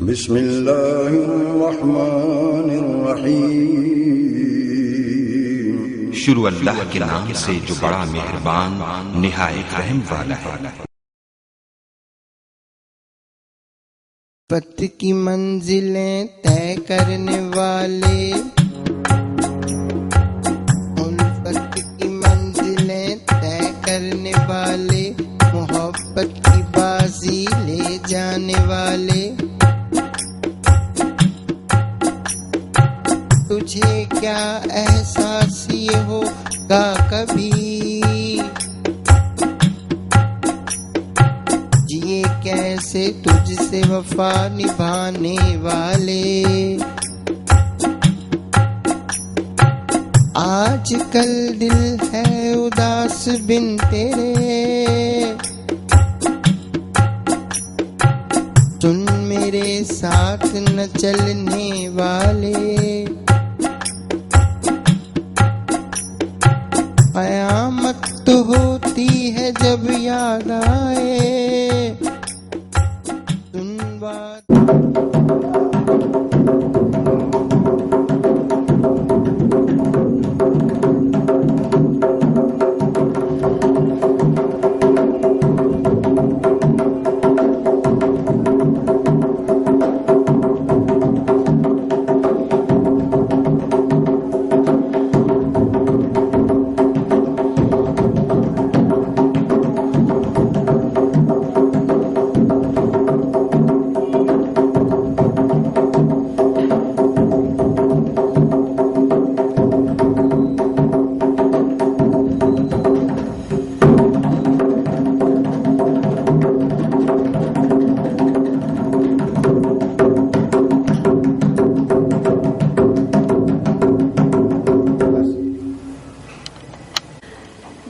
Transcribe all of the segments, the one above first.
بسم اللہ الرحمن الرحیم۔ شروع اللہ کے نام سے جو بڑا مہربان نہایت رحم والا ہے۔ پت کی منزلیں طے کرنے والے، الفت کی منزلیں طے کرنے والے، محبت کی بازی لے جانے والے، تجھے کیا احساس یہ ہوگا کبھی، جیے کیسے تجھ سے وفا نبھانے والے، آج کل دل ہے اداس بن تیرے، سن میرے ساتھ نہ چلنے والے، قیامت تو ہوتی ہے جب یاد آئے، سن بات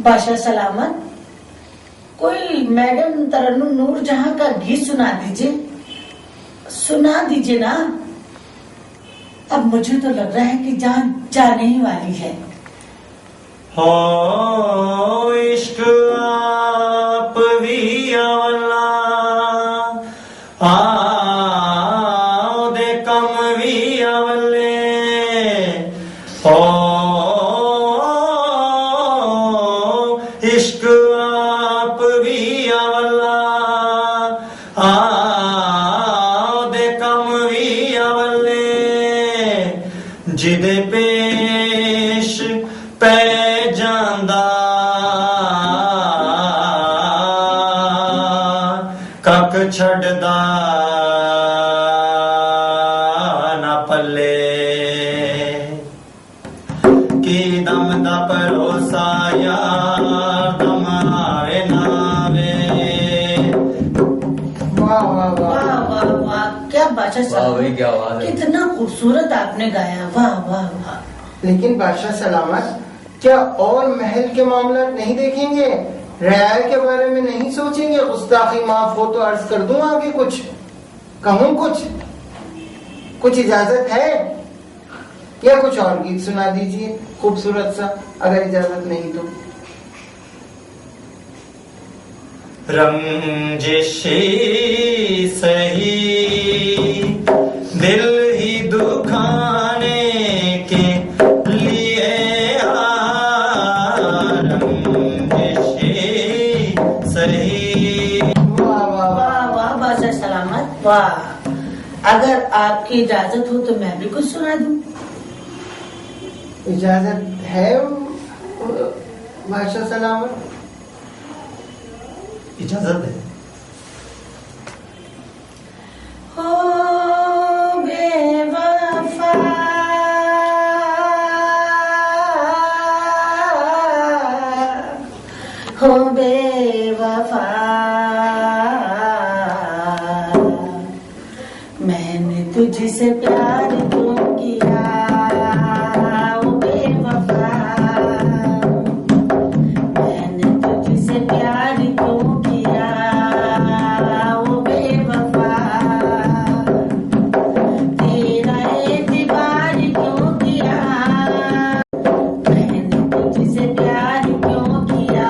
بادشاہ سلامت، کوئی میڈم ترنم نور جہاں کا گیت سنا دیجیے نا۔ اب مجھے تو لگ رہا ہے کہ جان جانے ہی والی ہے۔ ہو عشق آپ بھی اولا دے کم بھی اولے، ہو عشق آپ بھی اولا دے کم بھی اولے، جدے پیش پہ جاندہ کک چھڑدا نہ پلے، کی دم دا پروسا یار دم آوے ناوے۔ واہ واہ واہ، واہ واہ واہ، کیا بادشاہ سلامت، کتنا خوبصورت آپ نے گایا، واہ واہ واہ۔ لیکن بادشاہ سلامت، کیا اور محل کے معاملات نہیں دیکھیں گے؟ رعایا کے بارے میں نہیں سوچیں گے؟ گستاخی معاف ہو تو عرض کر دوں آگے، کچھ کہوں، کچھ اجازت ہے یا کچھ اور گیت سنا دیجئے خوبصورت سا، اگر اجازت نہیں تو۔ رنجشی سہی دل ہی دکھانے کے لیے رنجشی سہی۔ واہ واہ واہ، واہ واہ بادشاہ سلامت، واہ۔ اگر آپ کی اجازت ہو تو میں بھی کچھ سنا دوں۔ اجازت ہے بادشاہ سلامت؟ اجازت ہے۔ ہو بے وفا ہو بے وفا، میں نے تجھ سے پیار کیوں کیا، او بے وفا، میں نے تجھ سے پیار کیوں کیا، او بے وفا، تیرا اعتبار کیوں کیا، میں نے تجھ سے پیار کیوں کیا،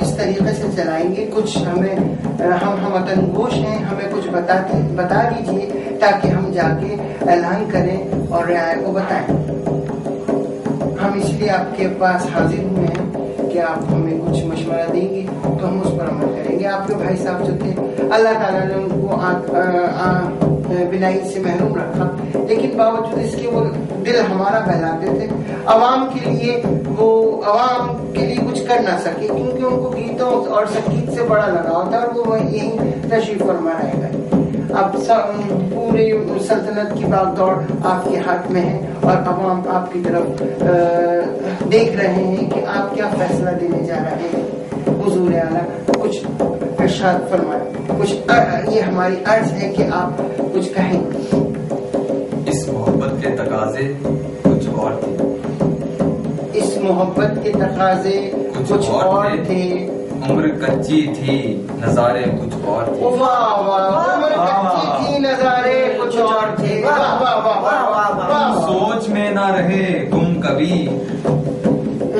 کس طریقے سے چلائیں گے؟ کچھ ہم وطن گوش ہیں، ہمیں کچھ بتا دیجیے تاکہ ہم جا کے اعلان کریں اور رعایا کو بتائیں۔ ہم اس لیے آپ کے پاس حاضر ہوئے ہیں کہ آپ ہمیں کچھ مشورہ دیں گے تو ہم اس پر عمل کریں گے۔ آپ کے بھائی صاحب جو تھے اللہ تعالیٰ نے ان کو بینائی سے محروم رکھا، لیکن باوجود اس کے وہ دل ہمارا بہلاتے تھے۔ عوام کے لیے کچھ کر نہ سکے کیونکہ ان کو گیتوں اور سنگیت سے بڑا لگاؤ تھا، اور وہ یہی تشریف فرما رہے گئے۔ اب پورے سلطنت کی باغ دوڑ آپ کے ہاتھ میں ہے اور عوام آپ کی طرف دیکھ رہے ہیں کہ آپ کیا فیصلہ دینے جا رہے ہیں۔ حضور اعلیٰ کچھ ارشاد فرمائیں، کچھ یہ ہماری عرض ہے کہ آپ کچھ کہیں۔ اس محبت کے تقاضے کچھ اور تھے، اس محبت کے تقاضے کچھ اور تھے، عمر کچی تھی نظارے کچھ اور تھے۔ واہ واہ، عمر کچی تھی نظارے کچھ اور تھے۔ واہ واہ واہ واہ واہ، سوچ میں نہ رہے گم کبھی،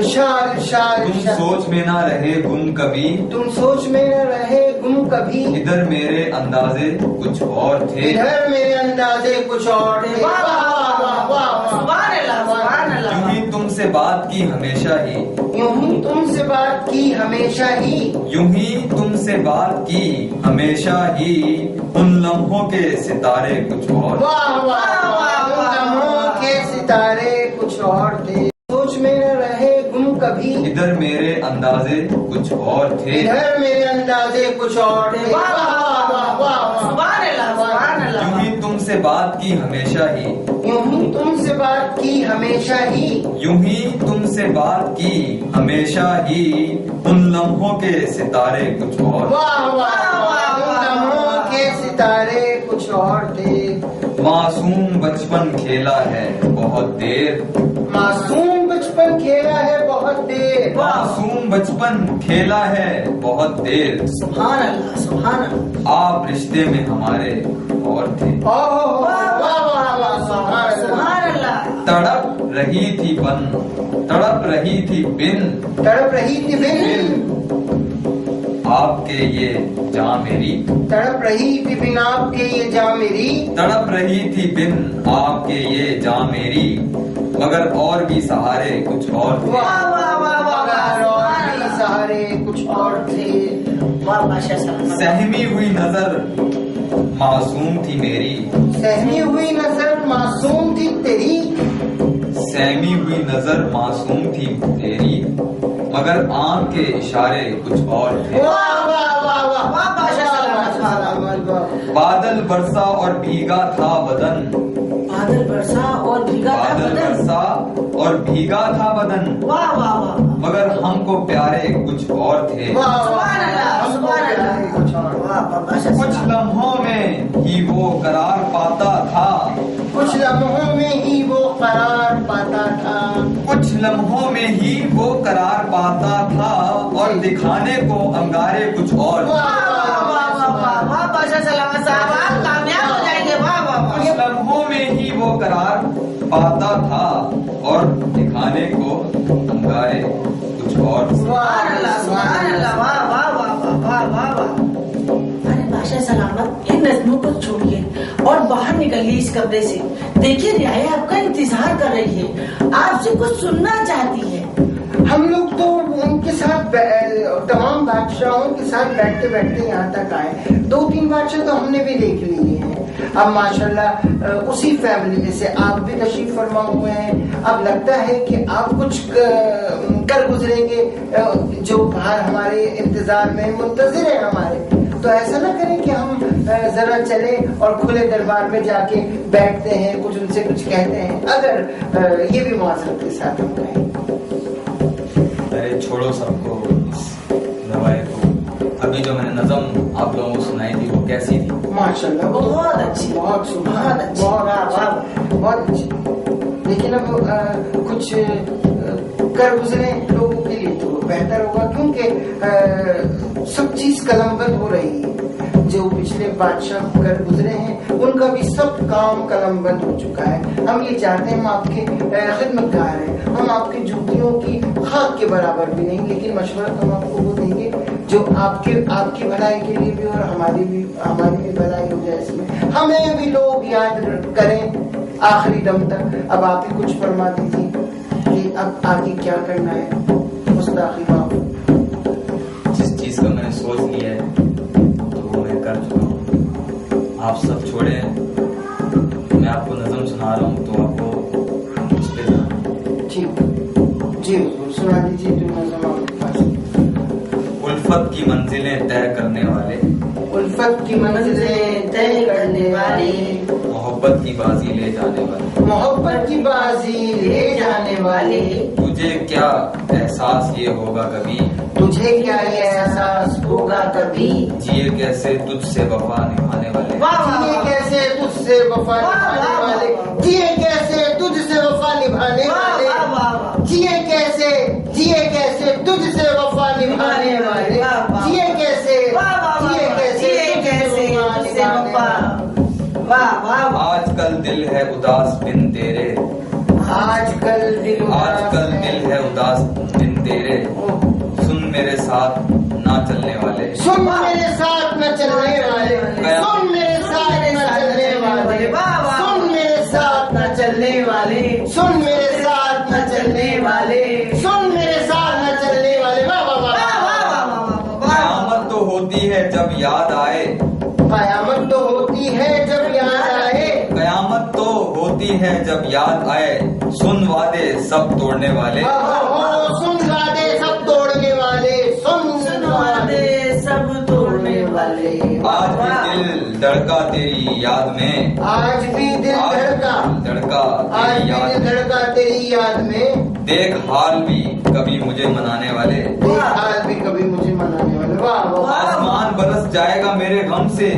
اشار اشار، تم سوچ میں نہ رہے گم کبھی، تم سوچ میں نہ رہے گم کبھی، ادھر میرے اندازے کچھ اور تھے، ادھر میرے اندازے کچھ اور تھے۔ واہ واہ واہ واہ، سبحان اللہ سبحان اللہ۔ یوں ہی تم سے بات کی ہمیشہ ہی، یوں ہی تم سے بات کی ہمیشہ ہی، یوں ہی تم سے بات کی ہمیشہ ہی، ان لمحوں کے ستارے کچھ اور۔ واہ واہ واہ، لمحوں کے ستارے کچھ اور تھے، سوچ میں نہ رہے گم کبھی، ادھر میرے اندازے کچھ اور تھے، ادھر میرے اندازے کچھ اور تھے۔ واہ واہ واہ واہ، سبحان اللہ سبحان اللہ۔ یوں ہی تم سے بات کی ہمیشہ ہی، یوں ہی تم سے بات کی ہمیشہ ہی، یوں ہی تم سے بات کی ہمیشہ ہی، ان لمحوں کے ستارے کچھ اور۔ واہ واہ واہ، لمحوں کے ستارے کچھ اور تھے۔ معصوم بچپن کھیلا ہے بہت دیر، معصوم بچپن کھیلا ہے بہت دیر، معصوم بچپن کھیلا ہے بہت دیر، سبحان اللہ سبحان اللہ۔ آپ رشتے میں ہمارے اور تھے، واہ واہ واہ، سبحان اللہ۔ تڑپ رہی تھی تڑپ رہی تھی بن، تڑپ رہی تھی بن، آپ کے یہ جاں میری، تڑپ رہی تھی بن آپ کے یہ جاں میری، تڑپ رہی تھی بن آپ کے یہ جاں میری، مگر اور بھی سہارے کچھ اور تھے، واہ واہ واہ واہ، اور بھی سہارے کچھ اور تھے۔ واہ ماشاء اللہ۔ سہمی ہوئی نظر معصوم تھی میری، سہمی ہوئی نظر معصوم تھی تیری، سہمی ہوئی نظر معصوم تھی تیری، مگر آنکھ کے اشارے کچھ اور تھے، واہ واہ واہ واہ واہ، بادل برسا اور بھیگا تھا بدن، بادل برسا اور بھیگا تھا بادل بدن، برسا اور بھیگا تھا بدن، واہ واہ واہ، مگر ہم کو پیارے کچھ اور تھے، سبحان اللہ سبحان اللہ، واہ واہ ماشاء کچھ اللہ۔ لمحوں میں ہی وہ قرار پاتا تھا، کچھ لمحوں میں ہی وہ قرار پاتا تھا، کچھ لمحوں میں ہی وہ قرار پاتا تھا، اور دکھانے کو انگارے کچھ اور، کچھ لمحوں میں ہی وہ قرار پاتا تھا، اور دکھانے کو انگارے کچھ اور۔ بادشاہ سلامت، ان نظموں کو چھوڑیے اور باہر نکلیے اس کمرے سے۔ دیکھیے رعایا آپ کا انتظار کر رہی ہے، آپ سے کچھ سننا چاہتی ہے۔ ہم لوگ تو ان کے ساتھ تمام بادشاہوں کے ساتھ بیٹھتے بیٹھتے یہاں تک آئے، 2-3 بادشاہ تو ہم نے بھی دیکھ لیے ہیں۔ اب ماشاءاللہ اسی فیملی میں سے آپ بھی تشریف فرما ہوئے ہیں، اب لگتا ہے کہ آپ کچھ کر گزریں گے جو باہر ہمارے انتظار میں منتظر ہیں ہمارے، تو ایسا نہ کریں کہ ہم ذرا چلیں اور کھلے دربار میں جا کے بیٹھتے ہیں، کچھ ان سے کچھ کہتے ہیں، اگر یہ بھی معذرت کے ساتھ ہم کہیں۔ ارے چھوڑو سب کو، اس روایت کو۔ ابھی جو میں نے نظم آپ لوگوں کو سنائی تھی وہ کیسی تھی؟ ماشاءاللہ بہت اچھی، بہت بہت اچھی، بہت اچھی، لیکن اب کچھ کر گزرے لوگوں کے لیے تو بہتر ہوگا، کیونکہ سب چیز قلم بند ہو رہی ہے۔ جو پچھلے بادشاہ کر گزرے ہیں ان کا بھی سب کام قلم بند ہو چکا ہے۔ ہم یہ چاہتے ہیں، ہم آپ کے خدمتگار ہیں، ہم آپ کی جوتیوں کی خاک کے برابر بھی نہیں، لیکن مشورہ تو ہم آپ کو وہ دیں گے جو آپ کی بھلائی کے لیے بھی اور ہماری بھی بھلائی ہو جائے اس میں. ہمیں بھی لوگ یاد کریں آخری دم تک. اب آپ ہی کچھ فرما دیجیے کہ اب آگے کیا کرنا ہے. گستاخی معاف. جس چیز کا میں نے سوچ لیا ہے تو وہ میں کر چکا ہوں. آپ سب چھوڑیں, میں آپ کو نظم سنا رہا ہوں تو آپ کو اس پہ جی جی سنا دیجیے جو نظم آپ کے پاس. الفت کی منزلیں طے کرنے والے, الفت کی منزلیں طے کرنے والے, محبت کی بازی لے جانے والے, محبت کی بازی لے جانے والے. تجھے کیا احساس یہ ہوگا کبھی, تجھے کیا یہ احساس ہوگا کبھی, جیے کیسے تجھ سے وفا نبھانے والے, جیے کیسے تجھ سے وفا نبھانے والے, جیے کیسے تجھ سے وفا نبھانے والے, جیے کیسے تجھ سے وفا نبھانے والے, جیے کیسے تجھ سے وفا. آج کل دل ہے اداس بن تیرے, آج کل دل ہے اداس بن تیرے, سن میرے ساتھ نہ چلنے والے, سن میرے ساتھ نہ چلنے والے, سن میرے ساتھ نہ چلنے والے, سن میرے ساتھ نہ چلنے والے, سن میرے ساتھ نہ چلنے والے, سن میرے ساتھ نہ چلنے والے. قیامت تو ہوتی ہے جب یاد آئے, قیامت تو ہوتی ہے جب یاد آئے, قیامت تو ہوتی ہے جب یاد آئے, سن وعدے سب توڑنے والے, سن وعدے سب توڑنے والے, سن وعدے سب توڑنے والے. آج بھی دل دھڑکا تیری یاد میں, آج بھی دل دھڑکا, آج بھی دل دھڑکا تیری یاد میں, دیکھ حال بھی کبھی مجھے منانے والے, دیکھ حال بھی کبھی مجھے منانے والے. آسمان برس جائے گا میرے غم سے,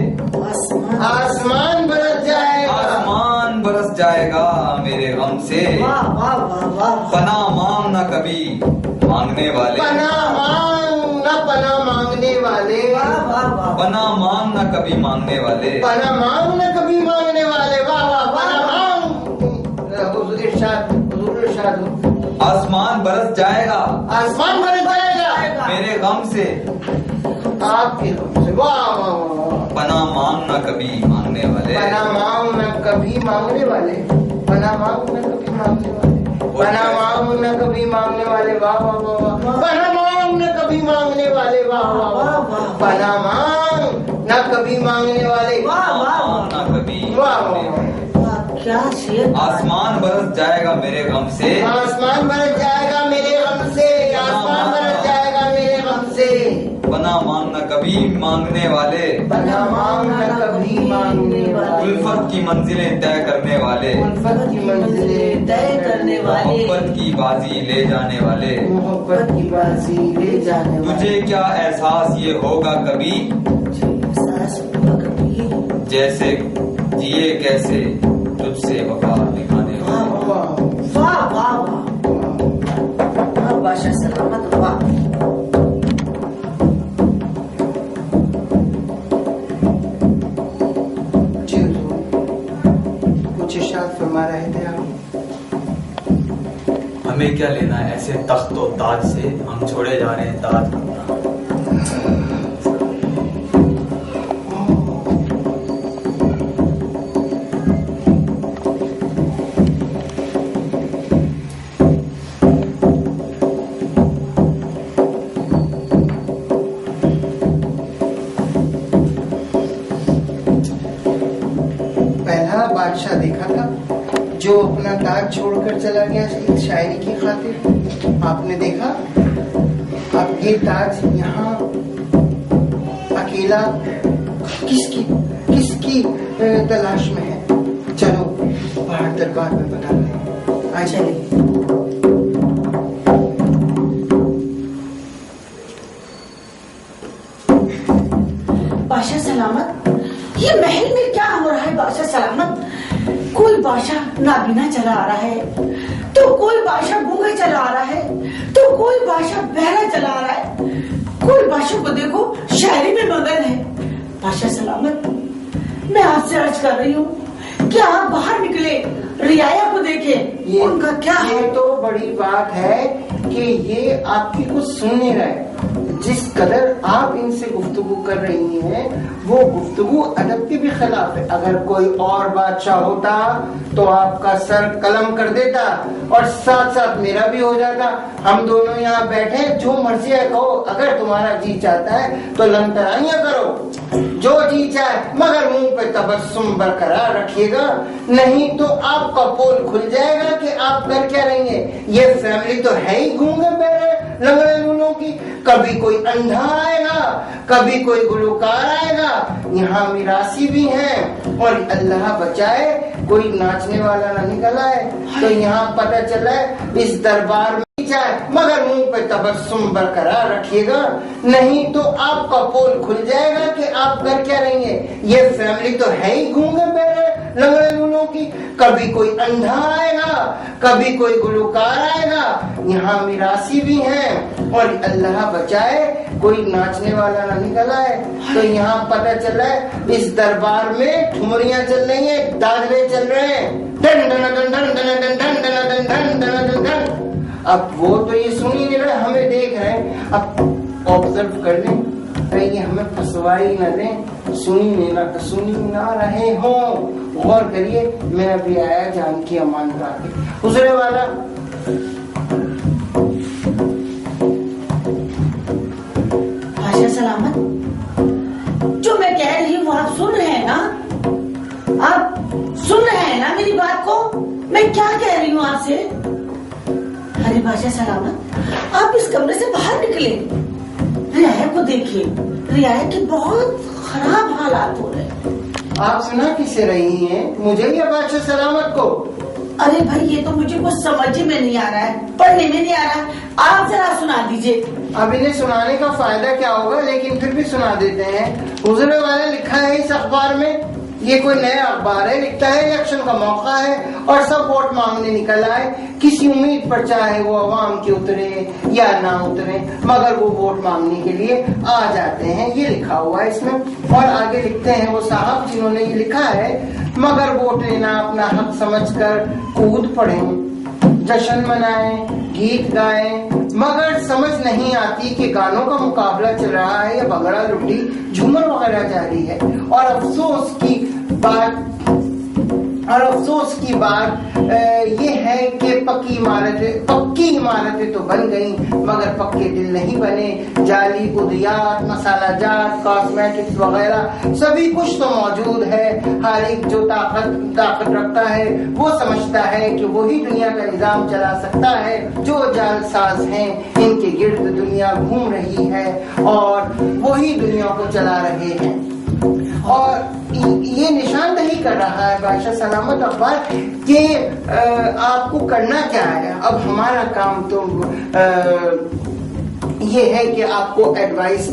آسمان برس جائے گا, آسمان برس جائے گا میرے غم سے, پناہ مانگنا کبھی مانگنے والے, پناہ مانگنے والے, پناہ مانگنا کبھی مانگنے والے, پناہ مانگنا کبھی مانگنے والے. واہ واہ, پناہ مانگ. ارشاد. آسمان برس جائے گا, آسمان برس جائے گا میرے غم سے, آپ کے غم سے. واہ واہ واہ. پناہ مانگنا کبھی مانگنے والے, پناہ مانگنا کبھی مانگنے والے, پناہ مانگنا کبھی مانگنے والے, پناہ مانگنا کبھی مانگنے والے. واہ واہ واہ. پناہ مانگنا کبھی مانگنے والے. واہ واہ واہ. پناہ مانگنا کبھی مانگنے والے. مانگنا کبھی مانگنے والے. کیا شیر. آسمان برس جائے گا میرے غم سے, آسمان برس جائے گا میرے غم سے, آسمان برس جائے گا میرے غم سے, پناہ مانگنا کبھی مانگنے والے, پناہ مانگنا کبھی مانگنے والے, الفت کی منزلیں طے کرنے والے, الفت کی منزلیں طے کرنے والے, محبت کی بازی لے جانے والے, محبت کی بازی لے جانے والے. تجھے کیا احساس یہ ہوگا کبھی, احساس ہوگا کبھی, جیسے جیے کیسے تجھ سے وفا نبھانے والے. واہ واہ واہ. بادشاہ سلامت. واہ. جی کچھ ارشاد فرما رہے تھے آپ. ہمیں کیا لینا ہے ایسے تخت و تاج سے, ہم چھوڑے جا رہے ہیں تاج بننا. بادشاہ دیکھا تھا جو اپنا تاج چھوڑ کر چلا گیا شاعری کی خاطر. آپ نے دیکھا اب یہ تاج یہاں اکیلا کس کی تلاش میں ہے. چلو باہر دربار میں بتا رہے ہیں. آ چلے. بادشاہ سلامت, یہ محل میں کیا ہو رہا ہے بادشاہ سلامت؟ کوئی بادشاہ نابینا چلا آ رہا ہے, تو کوئی بادشاہ گونگا چلا آ رہا ہے, تو کوئی بادشاہ بہرا چلا آ رہا ہے, کوئی بادشاہ کو دیکھو شاعری میں مگن ہے. بادشاہ سلامت, میں آپ سے عرض کر رہی ہوں کہ آپ باہر نکلے, رعایا کو دیکھیں ان کا کیا ہے. یہ تو بڑی بات ہے کہ یہ آپ کی کچھ سننے رہے. جس قدر آپ ان سے گفتگو کر رہی ہیں وہ گفتگو ادب کے بھی خلاف ہے. اگر کوئی اور بادشاہ ہوتا تو آپ کا سر قلم کر دیتا اور ساتھ ساتھ میرا بھی ہو جاتا. ہم دونوں یہاں بیٹھے, جو مرضی ہے کہو. اگر تمہارا جی چاہتا ہے تو لنترائیاں کرو, جو جی چاہے, مگر منہ پہ تبسم برقرار رکھیے گا, نہیں تو آپ کا پول کھل جائے گا کہ آپ کر کیا رہیں گے. یہ فیملی تو ہے ہی گونگے بہرے لنگڑے لولوں کی. کبھی کوئی اندھا آئے گا, کبھی کوئی گلوکار آئے گا, یہاں میراثی بھی ہیں, اور اللہ بچائے کوئی ناچنے والا نہ نکل آئے تو یہاں پتہ چلا ہے اس دربار میں چاہے, مگر منہ پہ تبسم برقرار رکھیے گا, نہیں تو آپ کا پول کھل جائے گا کہ آپ کر کیا رہیں گے. یہ فیملی تو ہے ہی گونگے بہرے لنگڑے لولوں کی. کبھی کوئی اندھا آئے گا, کبھی کوئی گلوکار آئے گا, یہاں میراثی بھی ہیں, اور اللہ بچائے کوئی ناچنے والا نہ نکل آئے تو یہاں پتہ چلا ہے اس دربار میں ٹھمریاں چل رہی ہیں, دادلے چل رہے ہیں, done done done done done done done done done done done done. اب وہ تو یہ سنی نہیں رہے, ہمیں دیکھ رہے ہیں. اب آبزرو کر لیں کہیں ہمیں پھنسوائی نہ دیں, سنی نہ رہے ہوں. غور کریے, میں ابھی آیا جان کی امان کرا کے. حضور والا بادشاہ سلامت, جو میں کہہ رہی ہوں وہ آپ سن رہے ہیں نا؟ آپ سن رہے ہیں نا میری بات کو؟ میں کیا کہہ رہی ہوں آپ سے؟ ارے بادشاہ سلامت, آپ اس کمرے سے باہر نکلے, رعایا کو دیکھیے, رعایا کے بہت خراب حالات ہو رہے ہیں. آپ سنا کس سے رہی ہیں, مجھے یا بادشاہ سلامت کو؟ ارے بھائی یہ تو مجھے کچھ سمجھ میں نہیں آ رہا ہے, پڑھنے میں نہیں آ رہا ہے, آپ ذرا سنا دیجئے. اب انہیں سنانے کا فائدہ کیا ہوگا, لیکن پھر بھی سنا دیتے ہیں. حضور والا لکھا ہے اس اخبار میں, یہ کوئی نیا اخبار ہے, لکھتا ہے الیکشن کا موقع ہے اور سب ووٹ مانگنے نکل آئے, کسی امید پر چاہے وہ عوام کے اترے یا نہ اترے, مگر وہ ووٹ مانگنے کے لیے آ جاتے ہیں. یہ لکھا ہوا ہے اس میں. اور آگے لکھتے ہیں وہ صاحب جنہوں نے یہ لکھا ہے, مگر ووٹ لینا اپنا حق سمجھ کر کود پڑیں, جشن منائیں, گیت گائیں, مگر سمجھ نہیں آتی کہ گانوں کا مقابلہ چل رہا ہے یا بگڑا لٹی جھومر وغیرہ جاری ہے. اور افسوس کی بات یہ ہے کہ پکی عمارتیں تو بن گئیں مگر پکے دل نہیں بنے. جعلی ادویات, مسالہ جات, کاسمیٹکس وغیرہ سبھی کچھ تو موجود ہے. ہر ایک جو طاقت رکھتا ہے وہ سمجھتا ہے کہ وہی دنیا کا نظام چلا سکتا ہے. جو جال ساز ہیں ان کے گرد دنیا گھوم رہی ہے اور وہی دنیا کو چلا رہے ہیں. اور یہ نشاندہی کر رہا ہے بادشاہ سلامت اخبار کہ آپ کو کرنا کیا ہے. اب ہمارا کام تو یہ ہے کہ آپ کو ایڈوائس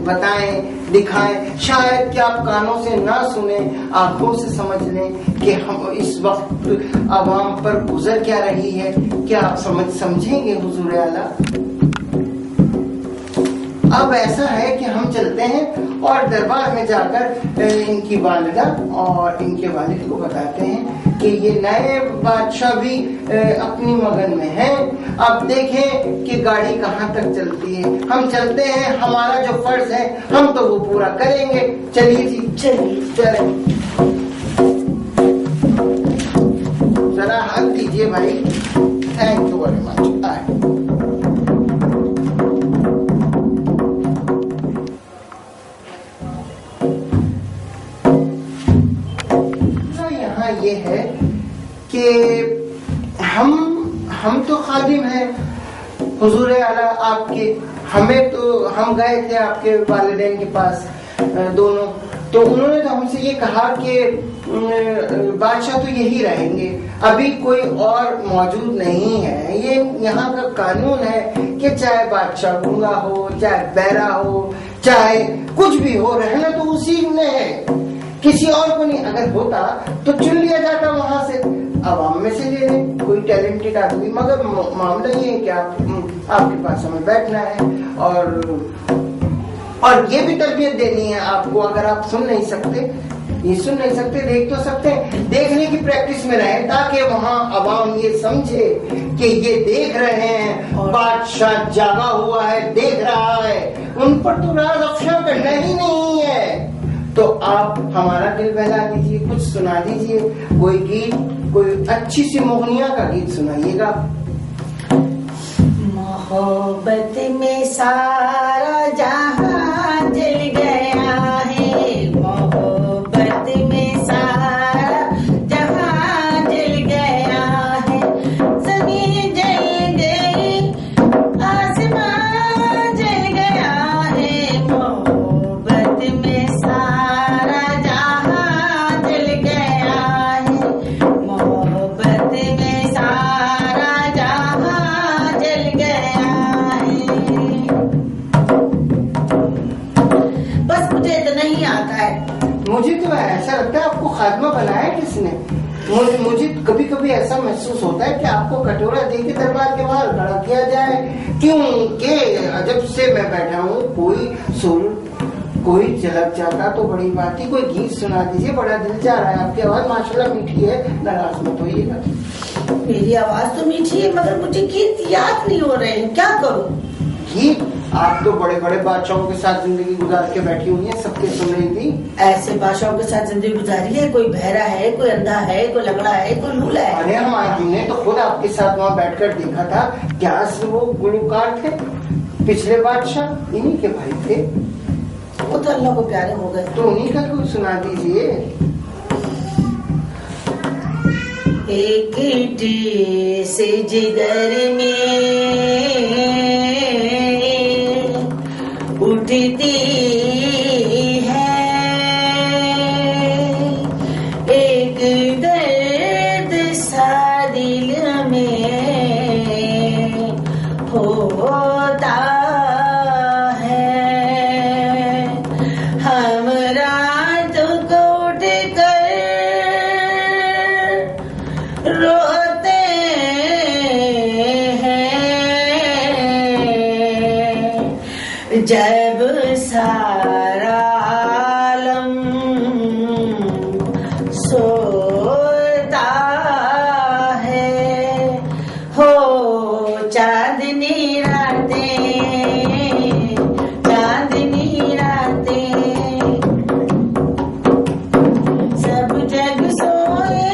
بتائیں, دکھائیں. شاید کہ آپ کانوں سے نہ سنیں, آنکھوں سے سمجھ لیں کہ ہم اس وقت عوام پر گزر کیا رہی ہے. کیا آپ سمجھیں گے حضور اعلیٰ؟ اب ایسا ہے کہ ہم چلتے ہیں اور دربار میں جا کر ان کی والدہ اور ان کے والد کو بتاتے ہیں کہ یہ نئے بادشاہ بھی اپنی مگن میں ہیں. اب دیکھیں کہ گاڑی کہاں تک چلتی ہے. ہم چلتے ہیں, ہمارا جو فرض ہے ہم تو وہ پورا کریں گے. چلیے جی, چلیں. ذرا ہاتھ دیجیے بھائی. Thank you very much. یہ ہے کہ ہم تو خادم ہیں حضور اعلیٰ آپ کے. ہم گئے تھے آپ کے والدین کے پاس دونوں, تو انہوں نے تو ہم سے یہ کہا کہ بادشاہ تو یہی رہیں گے, ابھی کوئی اور موجود نہیں ہے. یہ یہاں کا قانون ہے کہ چاہے بادشاہ گونگا ہو, چاہے بہرا ہو, چاہے کچھ بھی ہو, رہنا تو اسی نے ہے, کسی اور کو نہیں. اگر ہوتا تو چن لیا جاتا وہاں سے, عوام میں سے لے لیں کوئی ٹیلنٹڈ آدمی. مگر معاملہ یہ ہے کہ آپ کے پاس ہمیں بیٹھنا ہے اور اور یہ بھی تربیت دینی ہے آپ کو. اگر آپ سن نہیں سکتے دیکھ تو سکتے ہیں, دیکھنے کی پریکٹس میں رہیں تاکہ وہاں عوام یہ سمجھے کہ یہ دیکھ رہے ہیں, بادشاہ جاگا ہوا ہے, دیکھ رہا ہے, ان پر تو راز افشا کرنا ہی نہیں ہے. تو آپ ہمارا دل بہلا دیجیے, کچھ سنا دیجیے, کوئی گیت, کوئی اچھی سی مغنیہ کا گیت سنائیے گا. محبت میں سارا جہاں جل گیا ہے, محبت میں سارا جہاں جل گیا ہے, زمین جل گئی, آسمان جل گیا ہے, محبت میں سارا جہاں جل گیا ہے, محبت میں سارا جہاں جل گیا ہے. بس مجھے اتنا ہی آتا ہے. مجھے تو ایسا لگتا ہے آپ کو خاتمہ بنایا کس نے. مجھے کبھی کبھی ایسا محسوس ہوتا ہے کہ آپ کو کٹورا دے کے دربار کے باہر کھڑا کیا جائے, کیونکہ جب سے میں بیٹھا ہوں کوئی سر کوئی جھلک جاتا تو بڑی بات تھی. کوئی گیت سنا دیجیے, بڑا دل چاہ رہا ہے. آپ کی آواز ماشاءاللہ میٹھی ہے, ناراض مت ہوئیے گا. میری آواز تو میٹھی ہے مگر مجھے گیت یاد نہیں ہو رہے ہیں, کیا کروں. گیت آپ تو بڑے بڑے بادشاہوں کے ساتھ زندگی گزار کے بیٹھی ہوئی ہیں, سب کے سن رہی تھی. ایسے بادشاہوں کے ساتھ زندگی گزاری ہے, کوئی بہرا ہے, کوئی اندھا ہے, کوئی لگڑا ہے, کوئی لولا ہے. ارے ہم نے تو خود آپ کے ساتھ وہاں بیٹھ کر دیکھا تھا. کیا وہ گلوکار تھے پچھلے بادشاہ, انہی کے بھائی تھے. وہ تو اللہ کو پیارے ہو گئے. تو انہی کا کوئی سنا دیجیے. ایک ٹیس جگر میں اٹھتی ہے, ایک درد سا دل میں ہوتا ہے, ہم رات کو اٹھ کر روتے ہیں, جب سارا عالم سوتا ہے, ہو چاندنی راتیں, چاندنی راتیں, سب جگ سوئے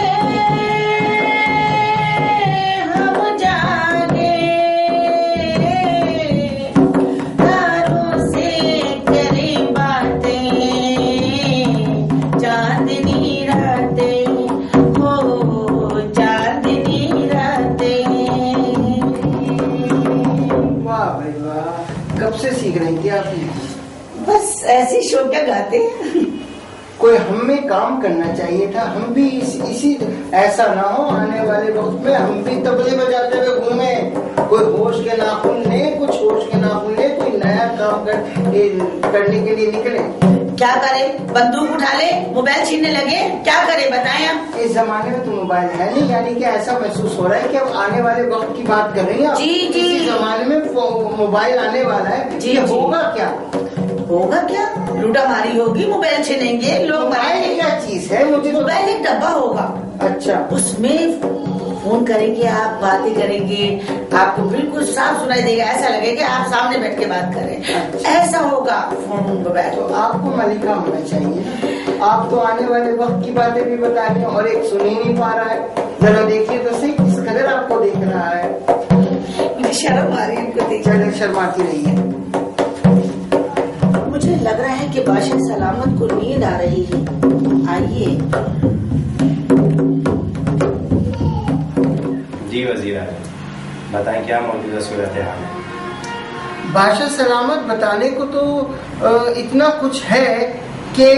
ہم جاگے, تاروں سے کریں باتیں, چاندنی راتیں, ہو چاندنی راتیں. واہ بھائی واہ, کب سے سیکھ رہی تھی آپ یہ؟ بس ایسی شوقیہ گاتے ہیں. کوئی ہمیں کام کرنا چاہیے تھا. ہم بھی اسی ایسا نہ ہو آنے والے وقت میں ہم بھی تبلے بجاتے ہوئے گھومیں. کوئی ہوش کے ناخن لے, کچھ ہوش کے ناخن لے, کوئی نیا کام کرنے کے لیے نکلے. کیا کرے, بندوق اٹھا لے, موبائل چھیننے لگے, کیا کرے بتائیں آپ. اس زمانے میں تو موبائل ہے نہیں, یعنی کہ ایسا محسوس ہو رہا ہے کہ اب آنے والے وقت کی بات کر رہی ہیں آپ. جی جی, اسی زمانے میں موبائل آنے والا ہے. جی, یہ جی. ہوگا کیا؟ ہوگا کیا, لوٹا ماری ہوگی, موبائل چھینیں گے لوگ, موبائل کیا چیز ہے؟ مجھے تو موبائل ایک ڈبہ ہوگا, اچھا اس میں فون کریں گے, آپ باتیں کریں گے, آپ کو بالکل صاف سنائی دے گا, ایسا لگے کہ آپ سامنے بیٹھ کے بات کر رہے ہیں, ایسا ہوگا فون موبائل. تو آپ کو ملکہ ہونا چاہیے. آپ تو آنے والے وقت کی باتیں بھی بتا رہی ہیں اور ایک سن ہی نہیں پا رہا ہے. ذرا دیکھیے تو صحیح کس قدر آپ کو دیکھ رہا ہے. مجھے شرم آ رہی ہے ان کو دیکھ. چلے شرماتی رہی ہے. مجھے لگ رہا ہے کہ بادشاہ سلامت کو نیند آ رہی ہے. آئیے. جی وزیر اعظم, بتائیں کیا موجودہ صورت حال ہے. بادشاہ سلامت بتانے کو تو اتنا کچھ ہے کہ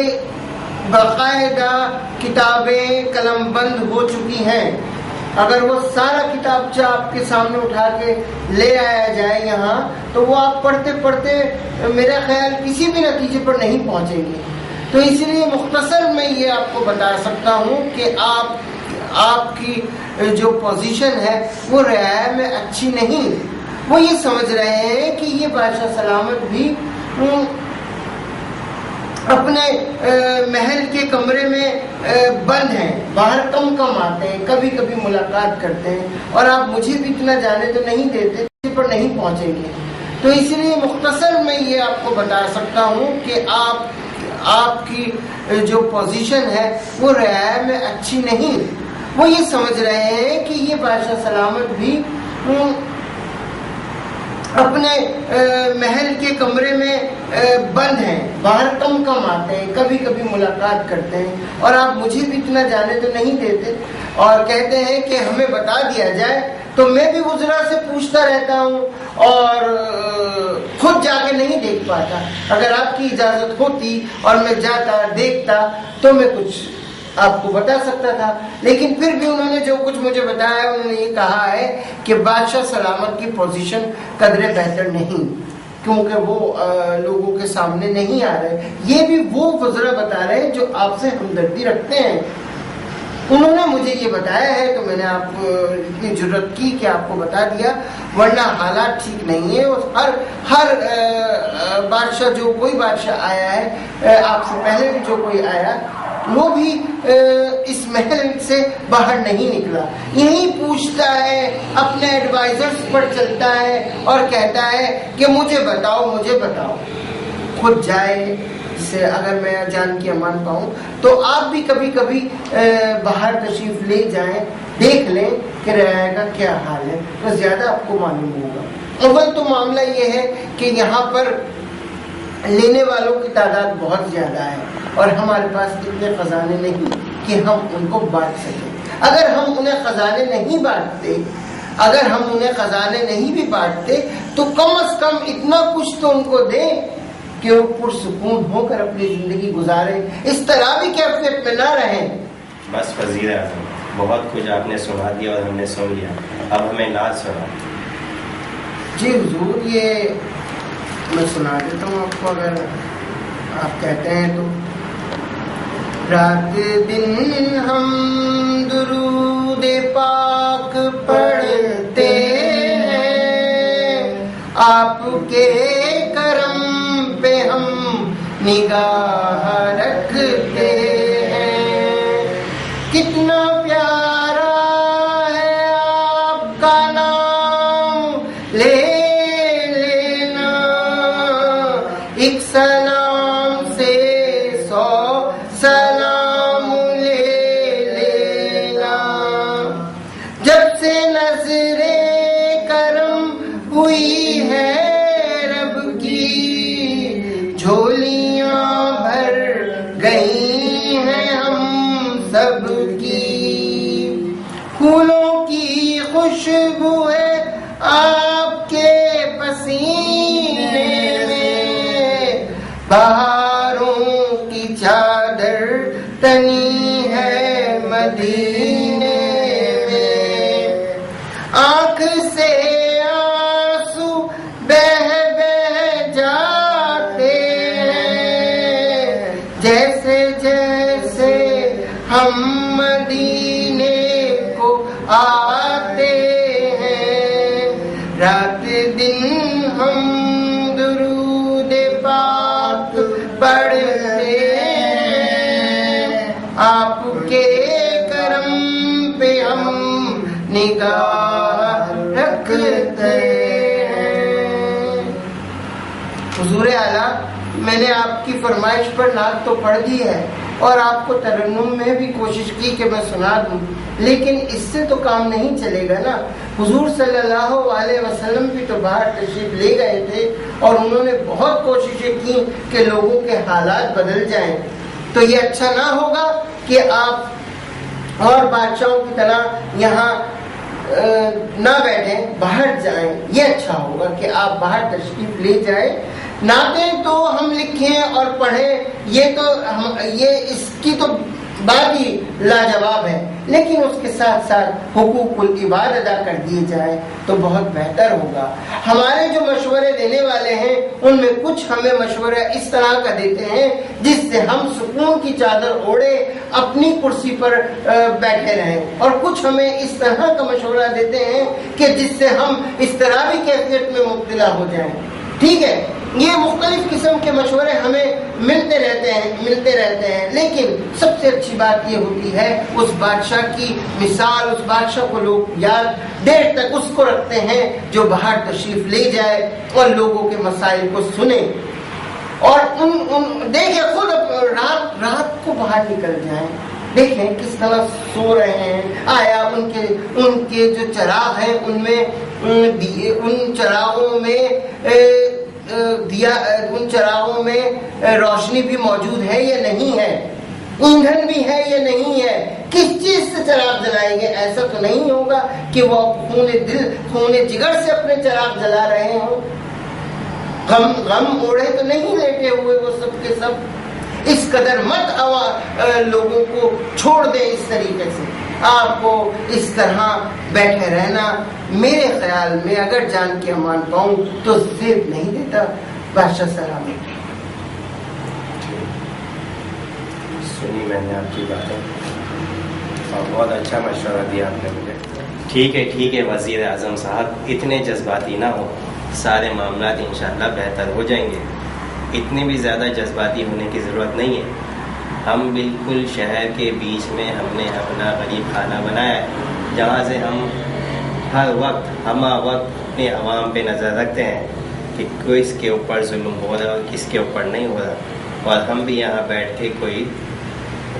باقاعدہ کتابیں قلم بند ہو چکی ہیں. اگر وہ سارا کتابچہ آپ کے سامنے اٹھا کے لے آیا جائے یہاں تو وہ آپ پڑھتے پڑھتے میرا خیال کسی بھی نتیجے پر نہیں پہنچیں گے. تو اس لیے مختصر میں یہ آپ کو بتا سکتا ہوں کہ آپ کی جو پوزیشن ہے وہ رعایا میں اچھی نہیں. وہ یہ سمجھ رہے ہیں کہ یہ بادشاہ سلامت بھی اپنے محل کے کمرے میں بند ہیں، باہر کم کم آتے ہیں، کبھی کبھی ملاقات کرتے ہیں، اور آپ مجھے بھی اتنا جانے تو نہیں دیتے، کسی پر نہیں پہنچیں گے. تو اس لیے مختصر میں یہ آپ کو بتا سکتا ہوں کہ آپ کی جو پوزیشن ہے وہ رعایا میں اچھی نہیں. وہ یہ سمجھ رہے ہیں کہ یہ بادشاہ سلامت بھی اپنے محل کے کمرے میں بند ہیں، باہر کم کم آتے ہیں، کبھی کبھی ملاقات کرتے ہیں، اور آپ مجھے بھی اتنا جانے تو نہیں دیتے، اور کہتے ہیں کہ ہمیں بتا دیا جائے. تو میں بھی وزراء سے پوچھتا رہتا ہوں اور خود جا کے نہیں دیکھ پاتا. اگر آپ کی اجازت ہوتی اور میں جاتا دیکھتا تو میں کچھ آپ کو بتا سکتا تھا. لیکن پھر بھی انہوں نے جو کچھ مجھے بتایا، انہوں نے یہ کہا ہے کہ بادشاہ سلامت کی پوزیشن قدرے بہتر نہیں، کیونکہ وہ لوگوں کے سامنے نہیں آ رہے. یہ بھی وہ وزراء بتا رہے ہیں جو آپ سے ہمدردی رکھتے ہیں. انہوں نے مجھے یہ بتایا ہے تو میں نے آپ کو اتنی جرت کی کہ آپ کو بتا دیا، ورنہ حالات ٹھیک نہیں ہے. ہر بادشاہ، جو کوئی بادشاہ آیا ہے آپ سے پہلے بھی جو کوئی آیا، وہ بھی اس محل سے باہر نہیں نکلا، یہی پوچھتا ہے، اپنے ایڈوائزرز پر چلتا ہے اور کہتا ہے کہ مجھے بتاؤ. خود جائے سے اگر میں جان کی امان پاؤں تو آپ بھی کبھی کبھی باہر تشریف لے جائیں، دیکھ لیں کہ رعایا کا کیا حال ہے، تو زیادہ آپ کو معلوم ہوگا. اول تو معاملہ یہ ہے کہ یہاں پر لینے والوں کی تعداد بہت زیادہ ہے اور ہمارے پاس اتنے خزانے نہیں کہ ہم ان کو بانٹ سکیں. اگر ہم انہیں خزانے نہیں بھی بانٹتے تو کم از کم اتنا کچھ تو ان کو دیں کہ وہ پرسکون ہو کر اپنی زندگی گزارے، اس طرح بھی کیفیت میں نہ رہیں. بس وزیر اعظم، بہت کچھ آپ نے سنا دیا اور ہم نے سن لیا، اب ہمیں نعت سنا. جی حضور، یہ میں سنا دیتا ہوں آپ کو اگر آپ کہتے ہیں تو. رات دن ہم درود پاک پڑھتے ہیں، آپ کے کرم پہ ہم نگاہ رکھتے ہیں. کتنا پیارا ہے آپ کا نام لے لینا، ایک سلام سے 100 سلام لے لینا. جب سے نظر کرم ہوئی ہے رب کی، جھولیاں بھر گئی ہیں ہم سب کی. پھولوں کی خوشبو ہے آپ کے پسینے میں، بہاروں کی چادر تنی ہے مدینے میں. آنکھ سے آنسو بہہ بہہ جاتے ہیں، جیسے جیسے ہم مدینے کو آتے ہیں. رات دن ہم درود پاک پڑھتے ہیں، آپ کے کرم پہ ہم نگاہ رکھتے ہیں. حضور اعلیٰ، میں نے آپ کی فرمائش پر نعت تو پڑھ دی ہے اور آپ کو ترنم میں بھی کوشش کی کہ میں سنا دوں، لیکن اس سے تو کام نہیں چلے گا نا. حضور صلی اللہ علیہ وسلم بھی تو باہر تشریف لے گئے تھے اور انہوں نے بہت کوششیں کی کہ لوگوں کے حالات بدل جائیں. تو یہ اچھا نہ ہوگا کہ آپ اور بادشاہوں کی طرح یہاں نہ بیٹھیں، باہر جائیں. یہ اچھا ہوگا کہ آپ باہر تشریف لے جائیں. نعتیں تو ہم لکھیں اور پڑھیں، یہ اس کی تو بات ہی لاجواب ہے، لیکن اس کے ساتھ ساتھ حقوق العباد ادا کر دیے جائیں تو بہت بہتر ہوگا. ہمارے جو مشورے دینے والے ہیں ان میں کچھ ہمیں مشورہ اس طرح کا دیتے ہیں جس سے ہم سکون کی چادر اوڑھے اپنی کرسی پر بیٹھے رہیں، اور کچھ ہمیں اس طرح کا مشورہ دیتے ہیں کہ جس سے ہم اس طرح بھی کیفیت میں مبتلا ہو جائیں. ٹھیک ہے، یہ مختلف قسم کے مشورے ہمیں ملتے رہتے ہیں، لیکن سب سے اچھی بات یہ ہوتی ہے اس بادشاہ کی مثال، اس بادشاہ کو لوگ یاد دیر تک اس کو رکھتے ہیں جو باہر تشریف لے جائے اور لوگوں کے مسائل کو سنے، اور دیکھیں خود رات کو باہر نکل جائیں، دیکھیں کس طرح سو رہے ہیں، آیا ان کے جو چراغ ہیں ان چراغوں میں روشنی بھی موجود ہے یا نہیں ہے، ایندھن بھی ہے یا نہیں ہے، کس چیز سے چراغ جلائیں گے؟ ایسا تو نہیں ہوگا کہ وہ خون جگر سے اپنے چراغ جلا رہے ہوں، غم اوڑھے تو نہیں لیٹے ہوئے وہ سب کے سب۔ اس قدر مت لوگوں کو چھوڑ دیں اس طریقے سے، آپ کو اس طرح بیٹھے رہنا میرے خیال میں اگر جان کے امان پاؤں تو زیب نہیں دیتا۔ بادشاہ سلام سنی میں نے آپ کی باتیں اور بہت اچھا مشورہ دیا آپ نے مجھے۔ ٹھیک ہے وزیر اعظم صاحب، اتنے جذباتی نہ ہو، سارے معاملات انشاءاللہ بہتر ہو جائیں گے، اتنے بھی زیادہ جذباتی ہونے کی ضرورت نہیں ہے۔ ہم بالکل شہر کے بیچ میں ہم نے اپنا غریب خانہ بنایا ہے، جہاں سے ہم ہر وقت اپنے عوام پہ نظر رکھتے ہیں کہ کس کے اوپر ظلم ہو رہا ہے اور کس کے اوپر نہیں ہو رہا، اور ہم بھی یہاں بیٹھ کے کوئی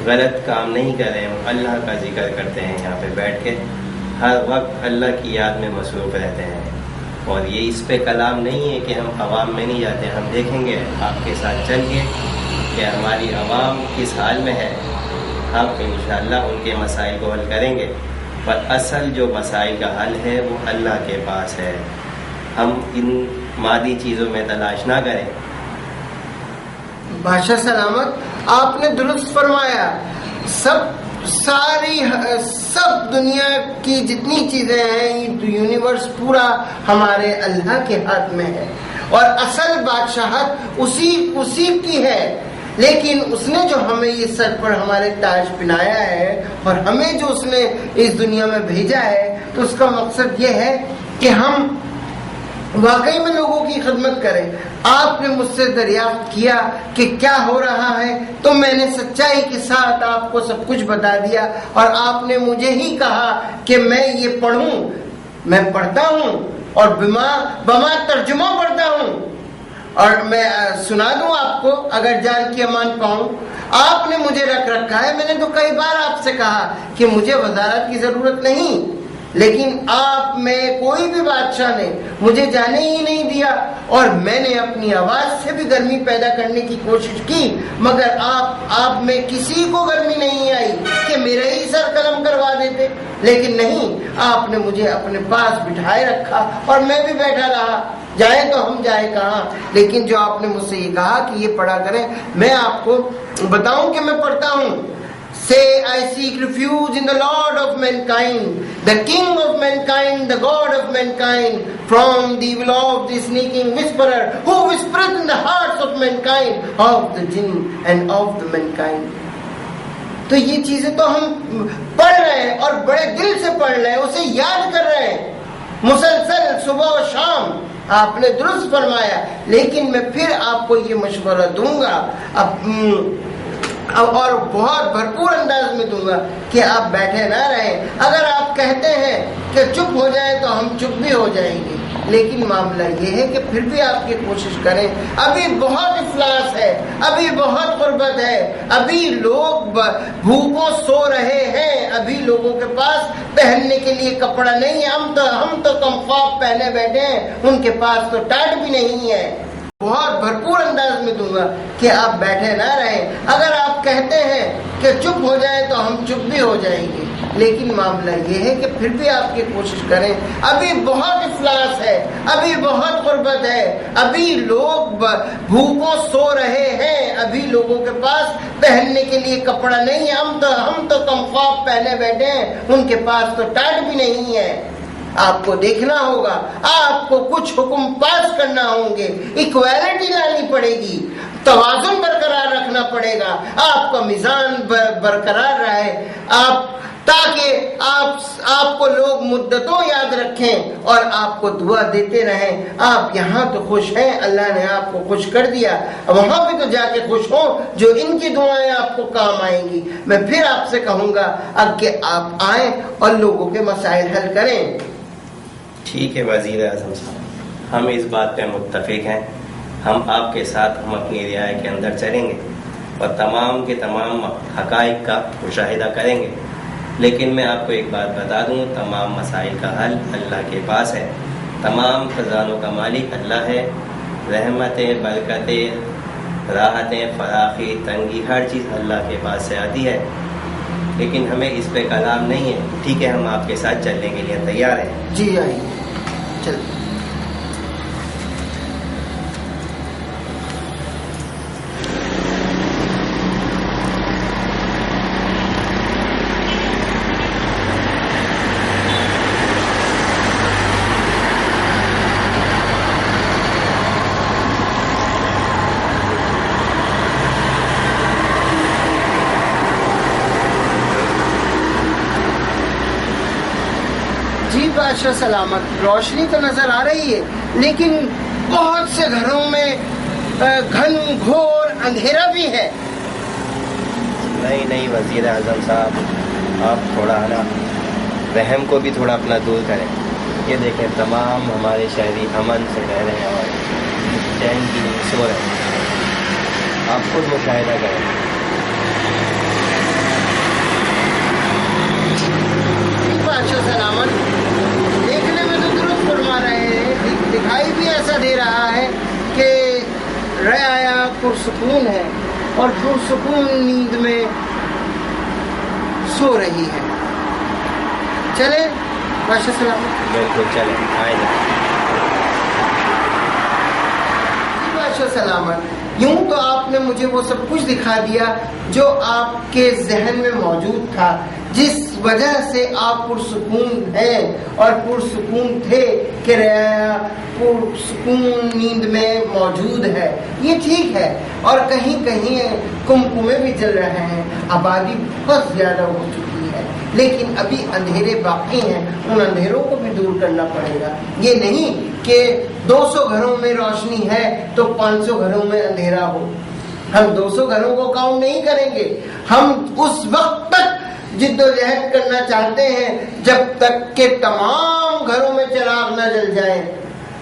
غلط کام نہیں کر رہے ہیں، اللہ کا ذکر کرتے ہیں، یہاں پہ بیٹھ کے ہر وقت اللہ کی یاد میں مصروف رہتے ہیں، اور یہ اس پہ کلام نہیں ہے کہ ہم عوام میں نہیں جاتے۔ ہم دیکھیں گے آپ کے ساتھ چل کے کہ ہماری عوام کس حال میں ہے، ہم انشاءاللہ ان کے مسائل کو حل کریں گے، پر اصل جو مسائل کا حل ہے وہ اللہ کے پاس ہے، ہم ان مادی چیزوں میں تلاش نہ کریں۔ بادشاہ سلامت، آپ نے درست فرمایا، سب دنیا کی جتنی چیزیں ہیں، یونیورس پورا ہمارے اللہ کے ہاتھ میں ہے، اور اصل بادشاہت اسی کی ہے، لیکن اس نے جو ہمیں یہ سر پر ہمارے تاج پہنایا ہے اور ہمیں جو اس نے اس دنیا میں بھیجا ہے، تو اس کا مقصد یہ ہے کہ ہم واقعی میں لوگوں کی خدمت کریں۔ آپ نے مجھ سے دریافت کیا کہ کیا ہو رہا ہے، تو میں نے سچائی کے ساتھ آپ کو سب کچھ بتا دیا، اور آپ نے مجھے ہی کہا کہ میں یہ پڑھوں، میں پڑھتا ہوں اور بما ترجمہ پڑھتا ہوں، اور میں سنا دوں آپ کو اگر جان کی امان پاؤں۔ آپ نے مجھے رکھ رکھا ہے، میں نے تو کئی بار آپ سے کہا کہ مجھے وزارت کی ضرورت نہیں، لیکن آپ میں کوئی بھی بادشاہ نے مجھے جانے ہی نہیں دیا، اور میں نے اپنی آواز سے بھی گرمی پیدا کرنے کی کوشش کی، مگر آپ میں کسی کو گرمی نہیں آئی کہ میرا ہی سر قلم کروا دیتے، لیکن نہیں، آپ نے مجھے اپنے پاس بٹھائے رکھا اور میں بھی بیٹھا رہا۔ جائیں تو ہم جائیں کہاں، لیکن جو آپ نے مجھ سے یہ کہا کہ یہ پڑھا کریں، میں آپ کو بتاؤں کہ میں پڑھتا ہوں۔ Say, I seek refuge in the Lord of mankind, the King of mankind, the God of mankind, from the evil of the sneaking whisperer, who whispereth in the hearts of mankind, of the jinn and of the mankind. تو یہ چیزیں تو ہم پڑھ رہے ہیں اور بڑے دل سے پڑھ رہے ہیں، اسے یاد کر رہے ہیں مسلسل صبح و شام۔ آپ نے درست فرمایا، لیکن میں پھر آپ کو یہ مشورہ دوں گا اور بہت بھرپور انداز میں دوں گا کہ آپ بیٹھے نہ رہیں۔ اگر آپ کہتے ہیں کہ چپ ہو جائیں تو ہم چپ بھی ہو جائیں گے، لیکن معاملہ یہ ہے کہ پھر بھی آپ کی کوشش کریں۔ ابھی بہت افلاس ہے، ابھی بہت غربت ہے، ابھی لوگ بھوکوں سو رہے ہیں، ابھی لوگوں کے پاس پہننے کے لیے کپڑا نہیں ہے، ہم تو کم خواب پہنے بیٹھے ہیں، ان کے پاس تو ٹاٹ بھی نہیں ہے۔ بہت بھرپور انداز میں دوں گا کہ آپ بیٹھے نہ رہیں۔ اگر آپ کہتے ہیں کہ چپ ہو جائیں تو ہم چپ بھی ہو جائیں گے، لیکن معاملہ یہ ہے کہ پھر بھی آپ کی کوشش کریں۔ ابھی بہت افلاس ہے، ابھی بہت غربت ہے، ابھی لوگ بھوکوں سو رہے ہیں، ابھی لوگوں کے پاس پہننے کے لیے کپڑا نہیں ہے، ہم تو کم خواب پہنے بیٹھے ہیں، ان کے پاس تو ٹاٹ بھی نہیں ہے۔ آپ کو دیکھنا ہوگا، آپ کو کچھ حکم پاس کرنا ہوں گے، ایکویلٹی لانی پڑے گی، توازن برقرار رکھنا پڑے گا، آپ کا میزان برقرار رہے، آپ تاکہ آپ کو لوگ مدتوں یاد رکھیں اور آپ کو دعا دیتے رہیں. آپ یہاں تو خوش ہیں, اللہ نے آپ کو خوش کر دیا, وہاں بھی تو جا کے خوش ہوں جو ان کی دعائیں آپ کو کام آئیں گی. میں پھر آپ سے کہوں گا اب کہ آپ آئیں اور لوگوں کے مسائل حل کریں. ٹھیک ہے وزیر اعظم صاحب, ہم اس بات پہ متفق ہیں. ہم آپ کے ساتھ ہم اپنی رعایا کے اندر چلیں گے اور تمام کے تمام حقائق کا مشاہدہ کریں گے. لیکن میں آپ کو ایک بات بتا دوں, تمام مسائل کا حل اللہ کے پاس ہے. تمام خزانوں کا مالک اللہ ہے. رحمتیں, برکتیں, راحتیں, فراخی, تنگی, ہر چیز اللہ کے پاس سے آتی ہے. لیکن ہمیں اس پہ کلام نہیں ہے. ٹھیک ہے, ہم آپ کے ساتھ چلنے کے لیے تیار ہیں. جی آئیے چل. بادشاہ سلامت, روشنی تو نظر آ رہی ہے لیکن بہت سے گھروں میں گھن گھور اندھیرا بھی ہے. نہیں وزیر اعظم صاحب, آپ تھوڑا نا رحم کو بھی تھوڑا اپنا دور کریں. یہ دیکھیں تمام ہمارے شہری امن سے رہ رہے ہیں اور چین کی نیند سو رہے ہیں. آپ خود مشاہدہ کریں. بادشاہ سلامت, دیکھنے میں تو درست فرما رہے ہیں, دکھائی بھی ایسا دے رہا ہے کہ رعایا پرسکون ہے اور پرسکون نیند میں سو رہی ہے. چلے بادشاہ سلامت. بالکل چلیں, آئے جائیں. بادشاہ سلامت, یوں تو آپ نے مجھے وہ سب کچھ دکھا دیا جو آپ کے ذہن میں موجود تھا, جس وجہ سے آپ پرسکون ہیں اور پرسکون تھے کہ رعایا پرسکون نیند میں موجود ہے. یہ ٹھیک ہے, اور کہیں کہیں کمکمے بھی چل رہے ہیں, آبادی بہت زیادہ ہو چکی ہے, لیکن ابھی اندھیرے باقی ہیں, ان اندھیروں کو بھی دور کرنا پڑے گا. یہ نہیں کہ 200 گھروں میں روشنی ہے تو 500 گھروں میں اندھیرا ہو. ہم 200 گھروں کو کاؤنٹ نہیں کریں گے. ہم اس وقت تک جد و جہد کرنا چاہتے ہیں جب تک کہ تمام گھروں میں چراغ نہ جل جائیں,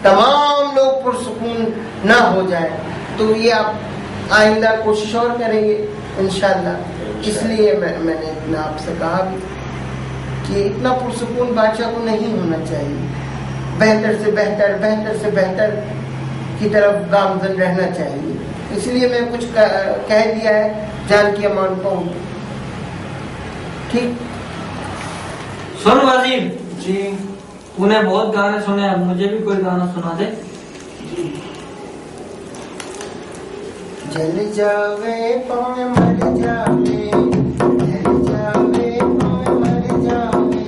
تمام لوگ پرسکون نہ ہو جائیں. تو یہ آپ آئندہ کوشش اور کریں گے انشاءاللہ. اس لیے میں نے اتنا آپ سے کہا بھی کہ اتنا پرسکون بادشاہ کو نہیں ہونا چاہیے. بہتر سے بہتر کی طرف گامزن رہنا چاہیے. اس لیے میں کچھ کہہ دیا ہے, جان کی امان کو. ٹھیک. سن وزیر جی, تو نے بہت گانے سنے, اب مجھے بھی کوئی گانا سنا دے. جل جاوے پاویں مر جاوے, جل جاوے پاویں مر جاوے,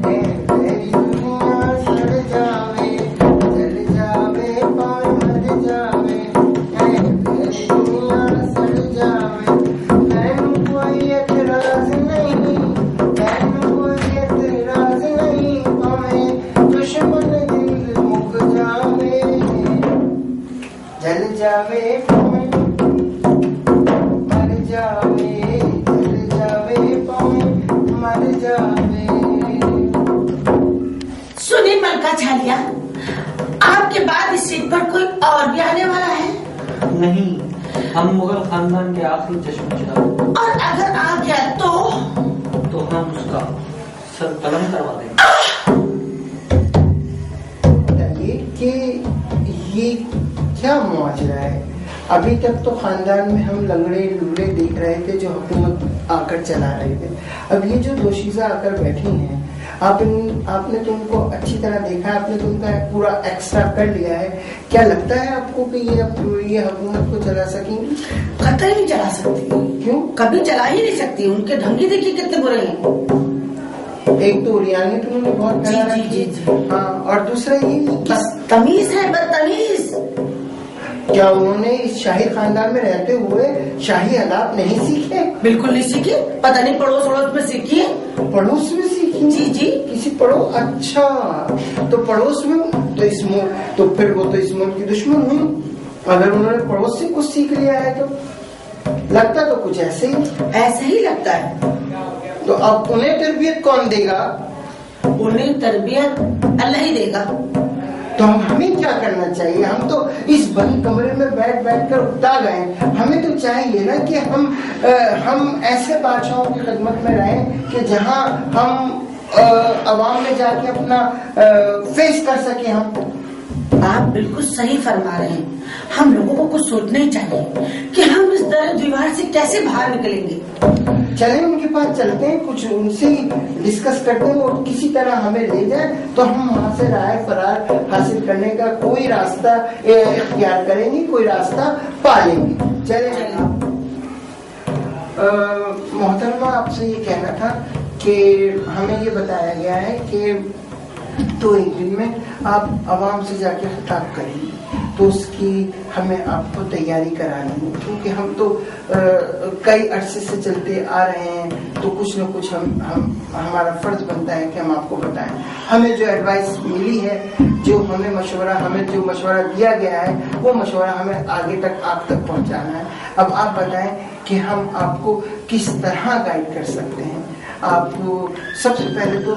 اے میری دنیا سڑ جاوے, جل جاوے پاویں مر جاوے, اے میری دنیا سڑ جاوے. مینوں کوئی اعتراض نہیں, مینوں کوئی اعتراض نہیں, پاویں دشمن دل مک جاوے, جل جاوے پاویں سنی ملکہ چھالیا, آپ کے بعد اس سیٹ پر کوئی اور بھی آنے والا ہے؟ نہیں, ہم مغل خاندان کے آخری چشم چراغ, اور اگر آ گیا تو ہم اس کا سر قلم کروا دیں گے. کہ یہ کیا معاشرہ ہے؟ ابھی تک تو خاندان میں ہم لنگڑے لولے دیکھ رہے تھے جو حکومت آ کر چلا رہے تھے. اب یہ جو دوشیزہ آ کر بیٹھی ہیں, آپ نے تم کو اچھی طرح دیکھا, آپ نے تم کا پورا ایکسٹرا کر لیا ہے. کیا لگتا ہے آپ کو کہ یہ حکومت کو چلا سکیں گی؟ قطعی نہیں چلا سکتی. کیوں؟ کبھی چلا ہی نہیں سکتی. ان کے ڈھنگی دیکھیے کتنے برے ہیں. ایک تو ریانی تم نے بہت جی. ہاں, اور دوسرا یہ بس تمیز ہے, بدتمیز. کیا انہوں نے اس شاہی خاندان میں رہتے ہوئے شاہی آداب نہیں سیکھے؟ بالکل نہیں سیکھی، پتہ نہیں پڑوس وڑوس میں سیکھی ہے. پڑوس میں سیکھی؟ جی جی. کسی پڑوس؟ اچھا تو پڑوس میں تو اس ملک، تو پھر وہ تو اس ملک کی دشمن ہوئی. اگر انہوں نے پڑوس سے کچھ سیکھ لیا ہے تو لگتا تو کچھ ایسے ہی لگتا ہے. تو اب انہیں تربیت کون دے گا؟ انہیں تربیت اللہ ہی دے گا. تو ہمیں کیا کرنا چاہیے؟ ہم تو اس بند کمرے میں بیٹھ کر اکتا گئے. ہمیں تو چاہیے نا کہ ہم ایسے بادشاہوں کی خدمت میں رہیں کہ جہاں ہم عوام میں جا کے اپنا فیس کر سکیں. آپ بالکل صحیح فرما رہے ہیں. ہم لوگوں کو کچھ سوچنا ہی چاہیے کہ ہم اس در دیوار سے کیسے باہر نکلیں گے. چلیں ان کے پاس چلتے ہیں، کچھ ان سے ڈسکس کرتے ہیں اور کسی طرح ہمیں لے جائیں تو ہم وہاں سے راہ فرار حاصل کرنے کا کوئی راستہ اختیار کریں گے، کوئی راستہ پالیں گے. چلیں. محترمہ آپ سے یہ کہنا تھا کہ ہمیں یہ بتایا گیا ہے کہ تو ایک دن میں آپ عوام سے جا کے خطاب کریں گے، تو اس کی ہمیں آپ کو تیاری کرانی ہے، کیونکہ ہم تو کئی عرصے سے چلتے آ رہے ہیں تو کچھ نہ کچھ ہمارا فرض بنتا ہے کہ ہم آپ کو بتائیں. ہمیں جو ایڈوائس ملی ہے، ہمیں جو مشورہ دیا گیا ہے، وہ مشورہ ہمیں آگے تک آپ تک پہنچانا ہے. اب آپ بتائیں کہ ہم آپ کو کس طرح گائیڈ کر سکتے ہیں. آپ کو سب سے پہلے تو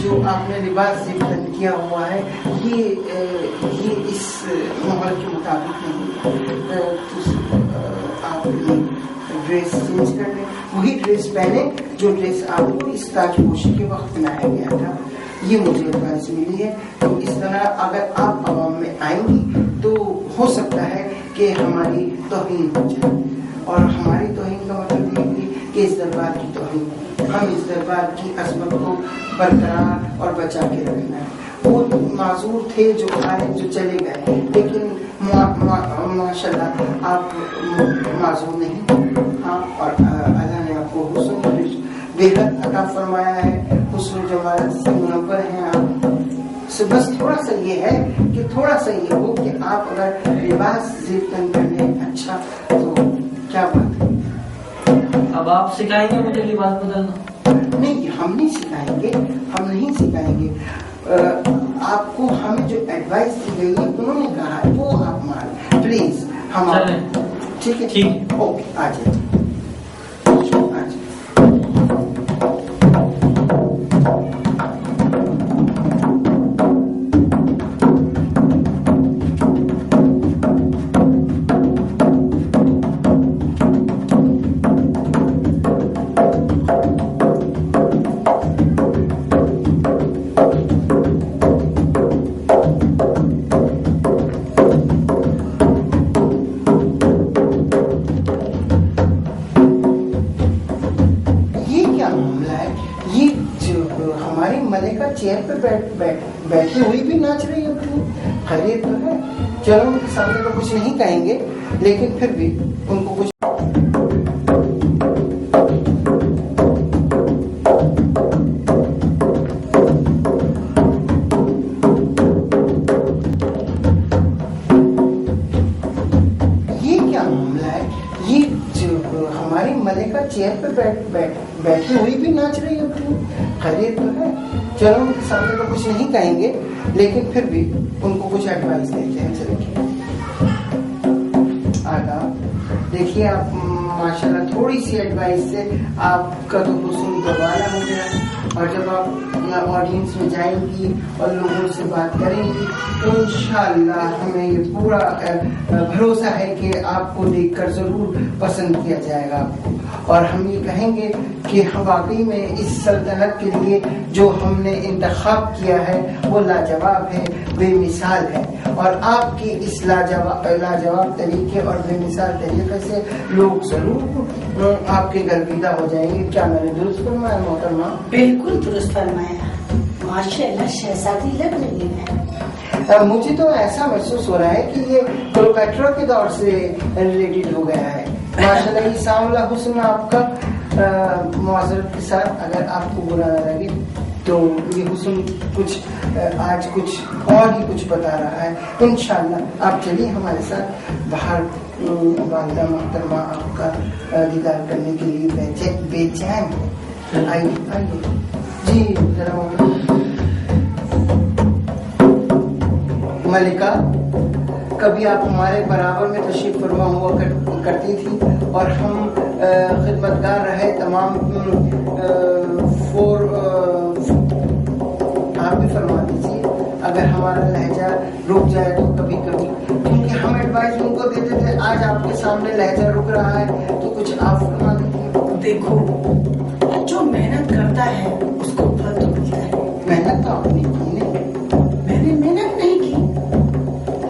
جو آپ نے لباس زیبتن کیا ہوا ہے یہ اس ماحول کے مطابق نہیں. آپ ڈریس چینج کر لیں، وہی ڈریس پہنے جو ڈریس آپ کو اس تاج پوشی کے وقت پہنایا گیا تھا. یہ مجھے ایڈوائس ملی ہے. تو اس طرح اگر آپ عوام میں آئیں گی تو ہو سکتا ہے کہ ہماری توہین ہو جائے، اور ہماری توہین کا مطلب یہ کہ اس دربار کی توہین. ہم اس دربار کی عظمت کو برقرار اور بچا کے رکھنا ہے. وہ معذور تھے جو آئے جو چلے گئے، لیکن ماشاءاللہ آپ معذور نہیں. ہاں، اور اللہ نے آپ کو حسن بے حد عطا فرمایا ہے، حسن جمال سے منور ہیں آپ. بس تھوڑا سا یہ ہے کہ تھوڑا سا یہ ہو کہ آپ اگر لباس زیبتن کر لیں اچھا تو کیا بات ہے. اب آپ سکھائیں گے مجھے لباس بدلنا؟ نہیں، ہم نہیں سکھائیں گے. آپ کو ہمیں جو ایڈوائس دی گئی ہے انہوں نے کہا ہے وہ آپ مان پلیز. ہم ٹھیک ہے اوکے. آ جائیں. چیئر پہ بیٹھی ہوئی بھی ناچ رہی ہے. خیریت تو ہے. چلو ان کے سامنے تو کچھ نہیں کہیں گے، لیکن پھر بھی ان کو کچھ چیئر پہ بیٹھی ہوئی بھی ناچ رہی ہے. خیریت تو ہے. چلو ان کے سامنے تو کچھ نہیں کہیں گے، لیکن پھر بھی ان کو کچھ ایڈوائس دیتے ہیں. چلیے آداب. دیکھیے آپ ماشاءاللہ تھوڑی سی ایڈوائس سے آپ کا تو حسن دوبارہ ہو گیا، اور جب آپ آڈینس میں جائیں گی اور لوگوں سے بات کریں گی تو انشاءاللہ ہمیں یہ پورا بھروسہ ہے کہ آپ کو دیکھ کر ضرور پسند کیا جائے گا آپ کو. اور ہم یہ کہیں گے کہ واقعی میں اس سلطنت کے لیے جو ہم نے انتخاب کیا ہے وہ لاجواب ہے، بے مثال ہے. اور آپ کی اس لاجواب طریقے اور بے مثال طریقے سے لوگ ضرور آپ کے گرویدہ ہو جائیں گے. کیا میں نے درست فرمایا محترمہ؟ بالکل درست فرمایا. ماشاءاللہ شہزادی لگ رہی ہے. مجھے تو ایسا محسوس ہو رہا ہے کہ یہ کلوپیٹرا کے دور سے ریلیٹڈ ہو گیا ہے. ماشاءاللہ یہ سانولا حسن آپ کا. معذرت کے ساتھ اگر آپ کو برا نہ لگے تو یہ حسن کچھ آج کچھ اور ہی کچھ بتا رہا ہے. انشاءاللہ آپ چلیے ہمارے ساتھ باہر. والدہ محترمہ آپ کا دیدار کرنے کے لیے بے چین ہے. آئیے آئیے جی ذرا. ملکہ کبھی آپ ہمارے برابر میں تشریف فرما ہوا کرتی تھی اور ہم خدمتگار رہے تمام. آپ بھی فرما دیجیے اگر ہمارا لہجہ رک جائے تو کبھی کبھی, کیونکہ ہم ایڈوائز ان کو دیتے تھے. آج آپ کے سامنے لہجہ رک رہا ہے تو کچھ آپ فرما دیجیے. دیکھو جو محنت کرتا ہے اس کو پھل تو ملتا ہے. محنت تو آپ نے کی نہیں. میں نے محنت نہیں کی.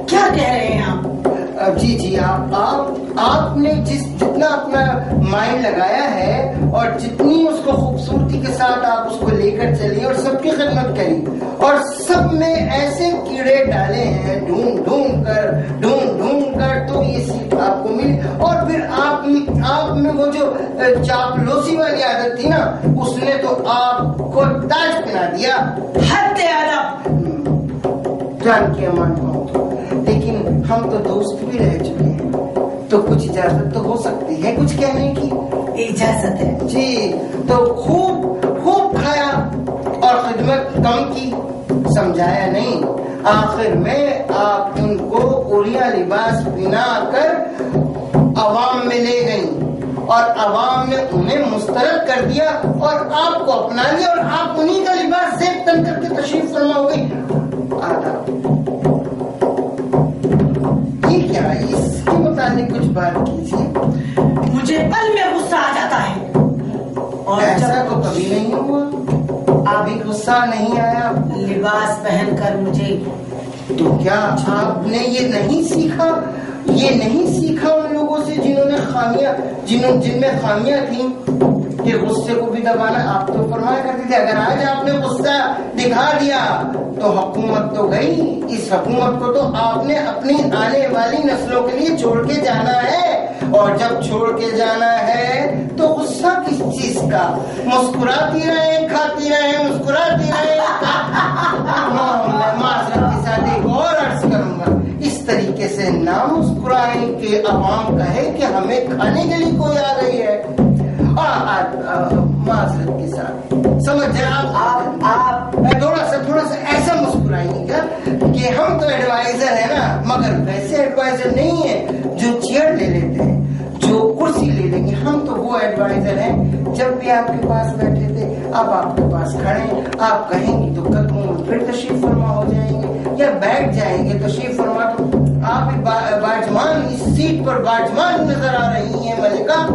کیا کہہ رہے ہیں آپ؟ جی جی آپ نے جتنا اپنا مائنڈ لگایا ہے اور جتنی اس کو خوبصورتی کے ساتھ آپ اس کو لے کر چلی اور سب کی خدمت کری اور سب میں ایسے کیڑے ڈالے ہیں ڈھونڈ ڈھونڈ کر تو یہ سیکھ آپ کو ملی. اور پھر آپ میں وہ جو چاپلوسی والی عادت تھی نا اس نے تو آپ کو تاج پہنا دیا. حد ادب. جان کی امان ہو. لیکن ہم تو دوست بھی رہ چکے ہیں تو کچھ اجازت تو ہو سکتی ہے کچھ کہنے کی. اجازت ہے جی. تو خوب کھایا اور خدمت کم کی, سمجھایا نہیں. آخر میں آپ ان کو اوریا لباس پہنا کر عوام میں لے گئیں اور عوام نے انہیں مسترد کر دیا اور آپ کو اپنا لیا اور آپ انہیں کا لباس زیب تن کر کے تشریف فرما ہو گئی. یہ کیا ہے؟ اس کے متعلق کچھ بات کیجیے. مجھے پل میں غصہ آ جاتا ہے. اور ایسا تو کبھی نہیں ہوا. ابھی غصہ نہیں آیا. لباس پہن کر مجھے تو کیا آپ نے یہ نہیں سیکھا ان لوگوں سے جن میں خامیاں تھیں کہ غصے کو بھی دبانا. آپ تو فرمایا کرتے تھے اگر آج آپ نے غصہ دکھا دیا تو حکومت تو گئی. اس حکومت کو تو آپ نے اپنی آنے والی نسلوں کے لیے چھوڑ کے جانا ہے اور جب چھوڑ کے جانا ہے تو غصہ کس چیز کا؟ مسکراتی رہیں, کھاتی رہیں, مسکراتی رہیں. میں معذرت کے ساتھ ایک اور عرض کروں گا, اس طریقے سے نہ مسکرائیں کہ عوام کہے کہ ہمیں کھانے کے لیے کوئی آ گئی ہے. معذرت کے ساتھ سمجھ جائیں آپ تھوڑا سا ایسا مسکرائیں گا کہ ہم تو ایڈوائزر ہیں نا, مگر ویسے ایڈوائزر نہیں ہیں جو چیئر لے لیتے ہیں, جو کرسی لے لیں گے. ہم تو وہ ایڈوائزر ہیں جب بھی آپ کے پاس بیٹھے تھے اب آپ کے پاس کھڑے ہیں, آپ کہیں گی تو قدموں میں پھر تشریف فرما ہو جائیں گے یا بیٹھ جائیں گے تشریف فرما. تو آپ باجمان اس سیٹ پر باجمان نظر آ رہی ہیں. ملکہ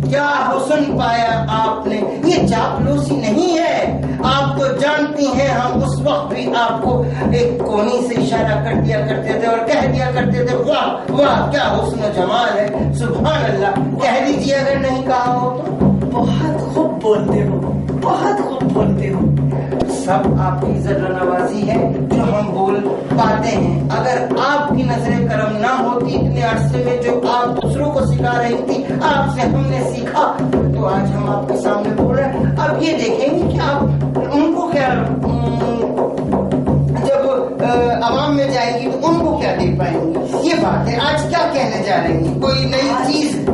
کیا حسن پایا آپ نے. یہ چاپلوسی نہیں ہے. آپ تو جانتی ہیں ہم اس وقت بھی آپ کو ایک کونی سے اشارہ کر دیا کرتے تھے اور کہہ دیا کرتے تھے واہ واہ کیا حسن و جمال ہے, سبحان اللہ. کہہ دیجیے اگر نہیں کہا ہو تو. بہت خوب بولتے ہو, بہت خوب بولتے ہو. سب آپ کی ذرا نوازی ہے جو ہم بول پاتے ہیں. اگر آپ کی نظر کرم نہ ہوتی اتنے عرصے میں جو آپ دوسروں کو سکھا رہی تھی, آپ سے ہم نے سیکھا, تو آج ہم آپ کے سامنے بول رہے ہیں. اب یہ دیکھیں گے کہ آپ ان کو کیا, جب عوام میں جائیں گی تو ان کو کیا دے پائیں گی. یہ بات ہے. آج کیا کہنے جا رہی ہیں, کوئی نئی چیز؟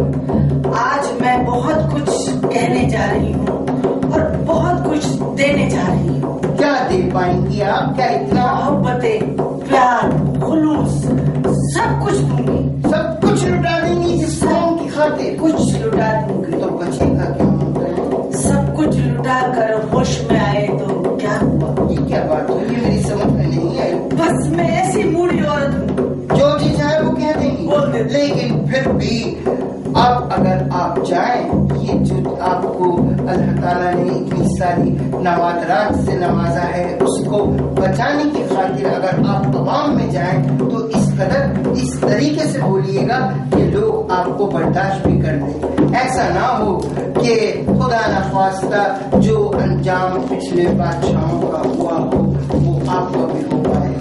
آج میں بہت کچھ کہنے جا رہی ہوں اور بہت کچھ دینے جا رہی ہوں. کیا دے پائیں گی آپ؟ کیا اتنا محبتیں, پیار, خلوص, سب کچھ دوں گی. سب کچھ لٹا دیں گی جس قوم کی خاطر؟ کچھ لٹا دوں گی. تو بچے گا کیا؟ سب کچھ لٹا کر ہوش میں آئے تو کیا ہوا؟ یہ کیا بات ہوئی, یہ میری سمجھ میں نہیں آئی. بس میں ایسی موڑی عورت ہوں, جو جی چاہے وہ کہہ دیں گی. لیکن پھر بھی اب اگر آپ جائیں, یہ جو آپ کو اللہ تعالیٰ نے اتنی ساری نوادرات سے نوازا ہے اس کو بچانے کی خاطر اگر آپ عوام میں جائیں تو اس طریقے سے بولیے گا کہ لوگ آپ کو برداشت بھی کر دیں. ایسا نہ ہو کہ خدا نخواستہ جو انجام پچھلے بادشاہوں کا ہوا ہو وہ آپ کو بھی ہو پائے.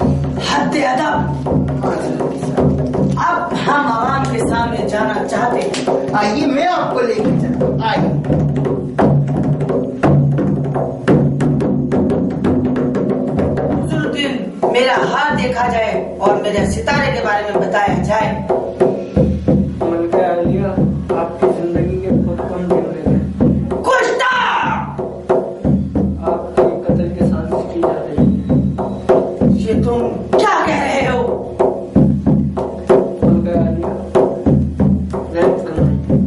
حد ادب. معذرت کے ساتھ اب ہم عوام کے سامنے جانا چاہتے ہیں. آئیے میں آپ کو لے کے چلتا ہوں. آئیے. پہلے ستارے کے بارے میں بتایا جائے۔ ملکہ عالیہ، آپ کی زندگی کے بہت کم دن رہ گئے۔ کشتا! آپ کی قتل کی سازش کی جا رہی ہے۔ یہ تم کیا کہہ رہے ہو؟ ملکہ عالیہ، رحم فرمائیں۔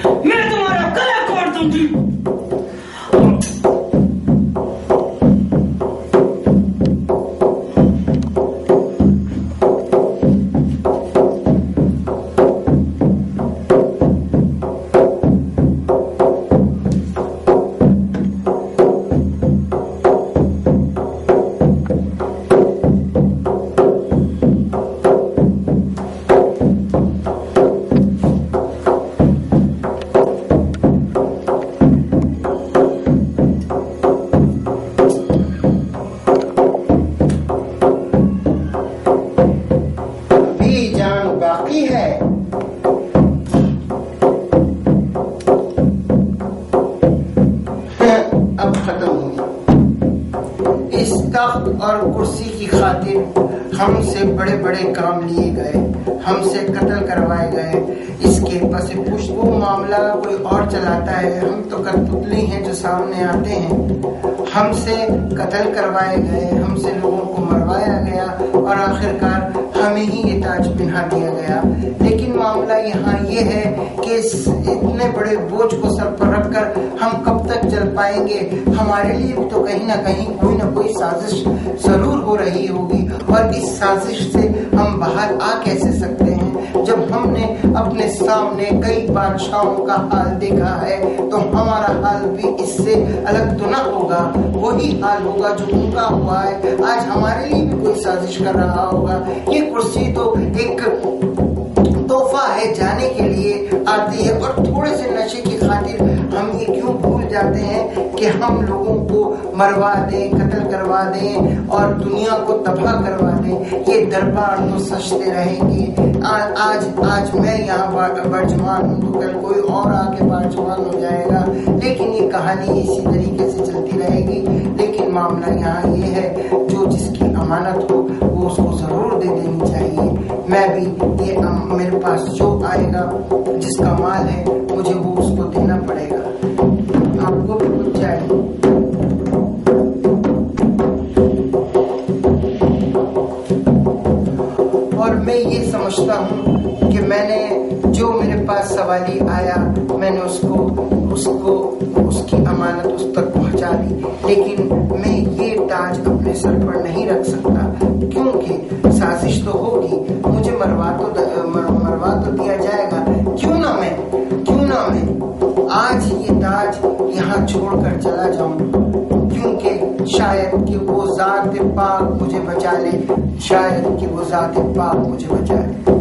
میں تمہارا گلا کاٹ دوں گی۔ اور کرسی کی خاطر ہم سے بڑے بڑے کام لیے گئے، ہم سے قتل کروائے گئے۔ اس کے پس پشت وہ معاملہ کوئی اور چلاتا ہے، ہم تو کٹپتلی ہیں جو سامنے آتے ہیں۔ ہم سے قتل کروائے گئے، ہم سے لوگوں کو مروایا گیا اور آخرکار ہمیں ہی یہ تاج پہنا دیا گیا۔ لیکن معاملہ یہاں یہ ہے کہ اتنے بڑے بوجھ کو سر پر رکھ کر ہم کب تک چل پائیں گے؟ ہمارے لیے بھی تو کہیں نہ کوئی سازش ضرور ہو رہی ہوگی، اور اس سازش سے ہم باہر آ کیسے سکتے ہیں؟ جب ہم نے اپنے سامنے کئی بادشاہوں کا حال دیکھا ہے تو ہمارا حال بھی اس سے الگ تو نہ ہوگا، وہی حال ہوگا جو ان کا ہوا ہے۔ آج ہمارے لیے بھی کوئی سازش کر رہا ہوگا۔ یہ کرسی تو ایک تحفہ ہے، جانے کے لیے آتی ہے، اور تھوڑے سے نشے کی خاطر ہم یہ کیوں بھول جاتے ہیں کہ ہم لوگوں کو مروا دیں، قتل کروا دیں اور دنیا کو تباہ کروا دیں۔ یہ دربار تو سجتے رہیں گے۔ آج میں یہاں برجمان ہوں تو کل کوئی اور آ کے برجمان ہو جائے گا، لیکن یہ کہانی اسی طریقے سے چلتی رہے گی۔ لیکن معاملہ یہاں یہ ہے، جو جس کی امانت ہو وہ اس کو ضرور دے دینی چاہیے۔ میں بھی یہ میرے پاس جو آئے گا، جس کا مال ہے، مجھے وہ اس کو دینا پڑے گا۔ آپ کو بھی کچھ چاہیے۔ اور میں یہ سمجھتا ہوں کہ میں نے جو میرے پاس سوالی آیا، میں نے اس کی امانت اس تک پہنچا دی، لیکن میں یہ تاج اپنے سر پر نہیں رکھ سکتا، کیونکہ سازش تو ہوگی، مجھے مروا تو دیا جائے گا۔ کیوں نہ میں آج یہ تاج یہاں چھوڑ کر چلا جاؤں، کیونکہ شاید کہ وہ ذات پاک مجھے بچا لے، شاید کہ وہ ذات پاک مجھے بچا لے۔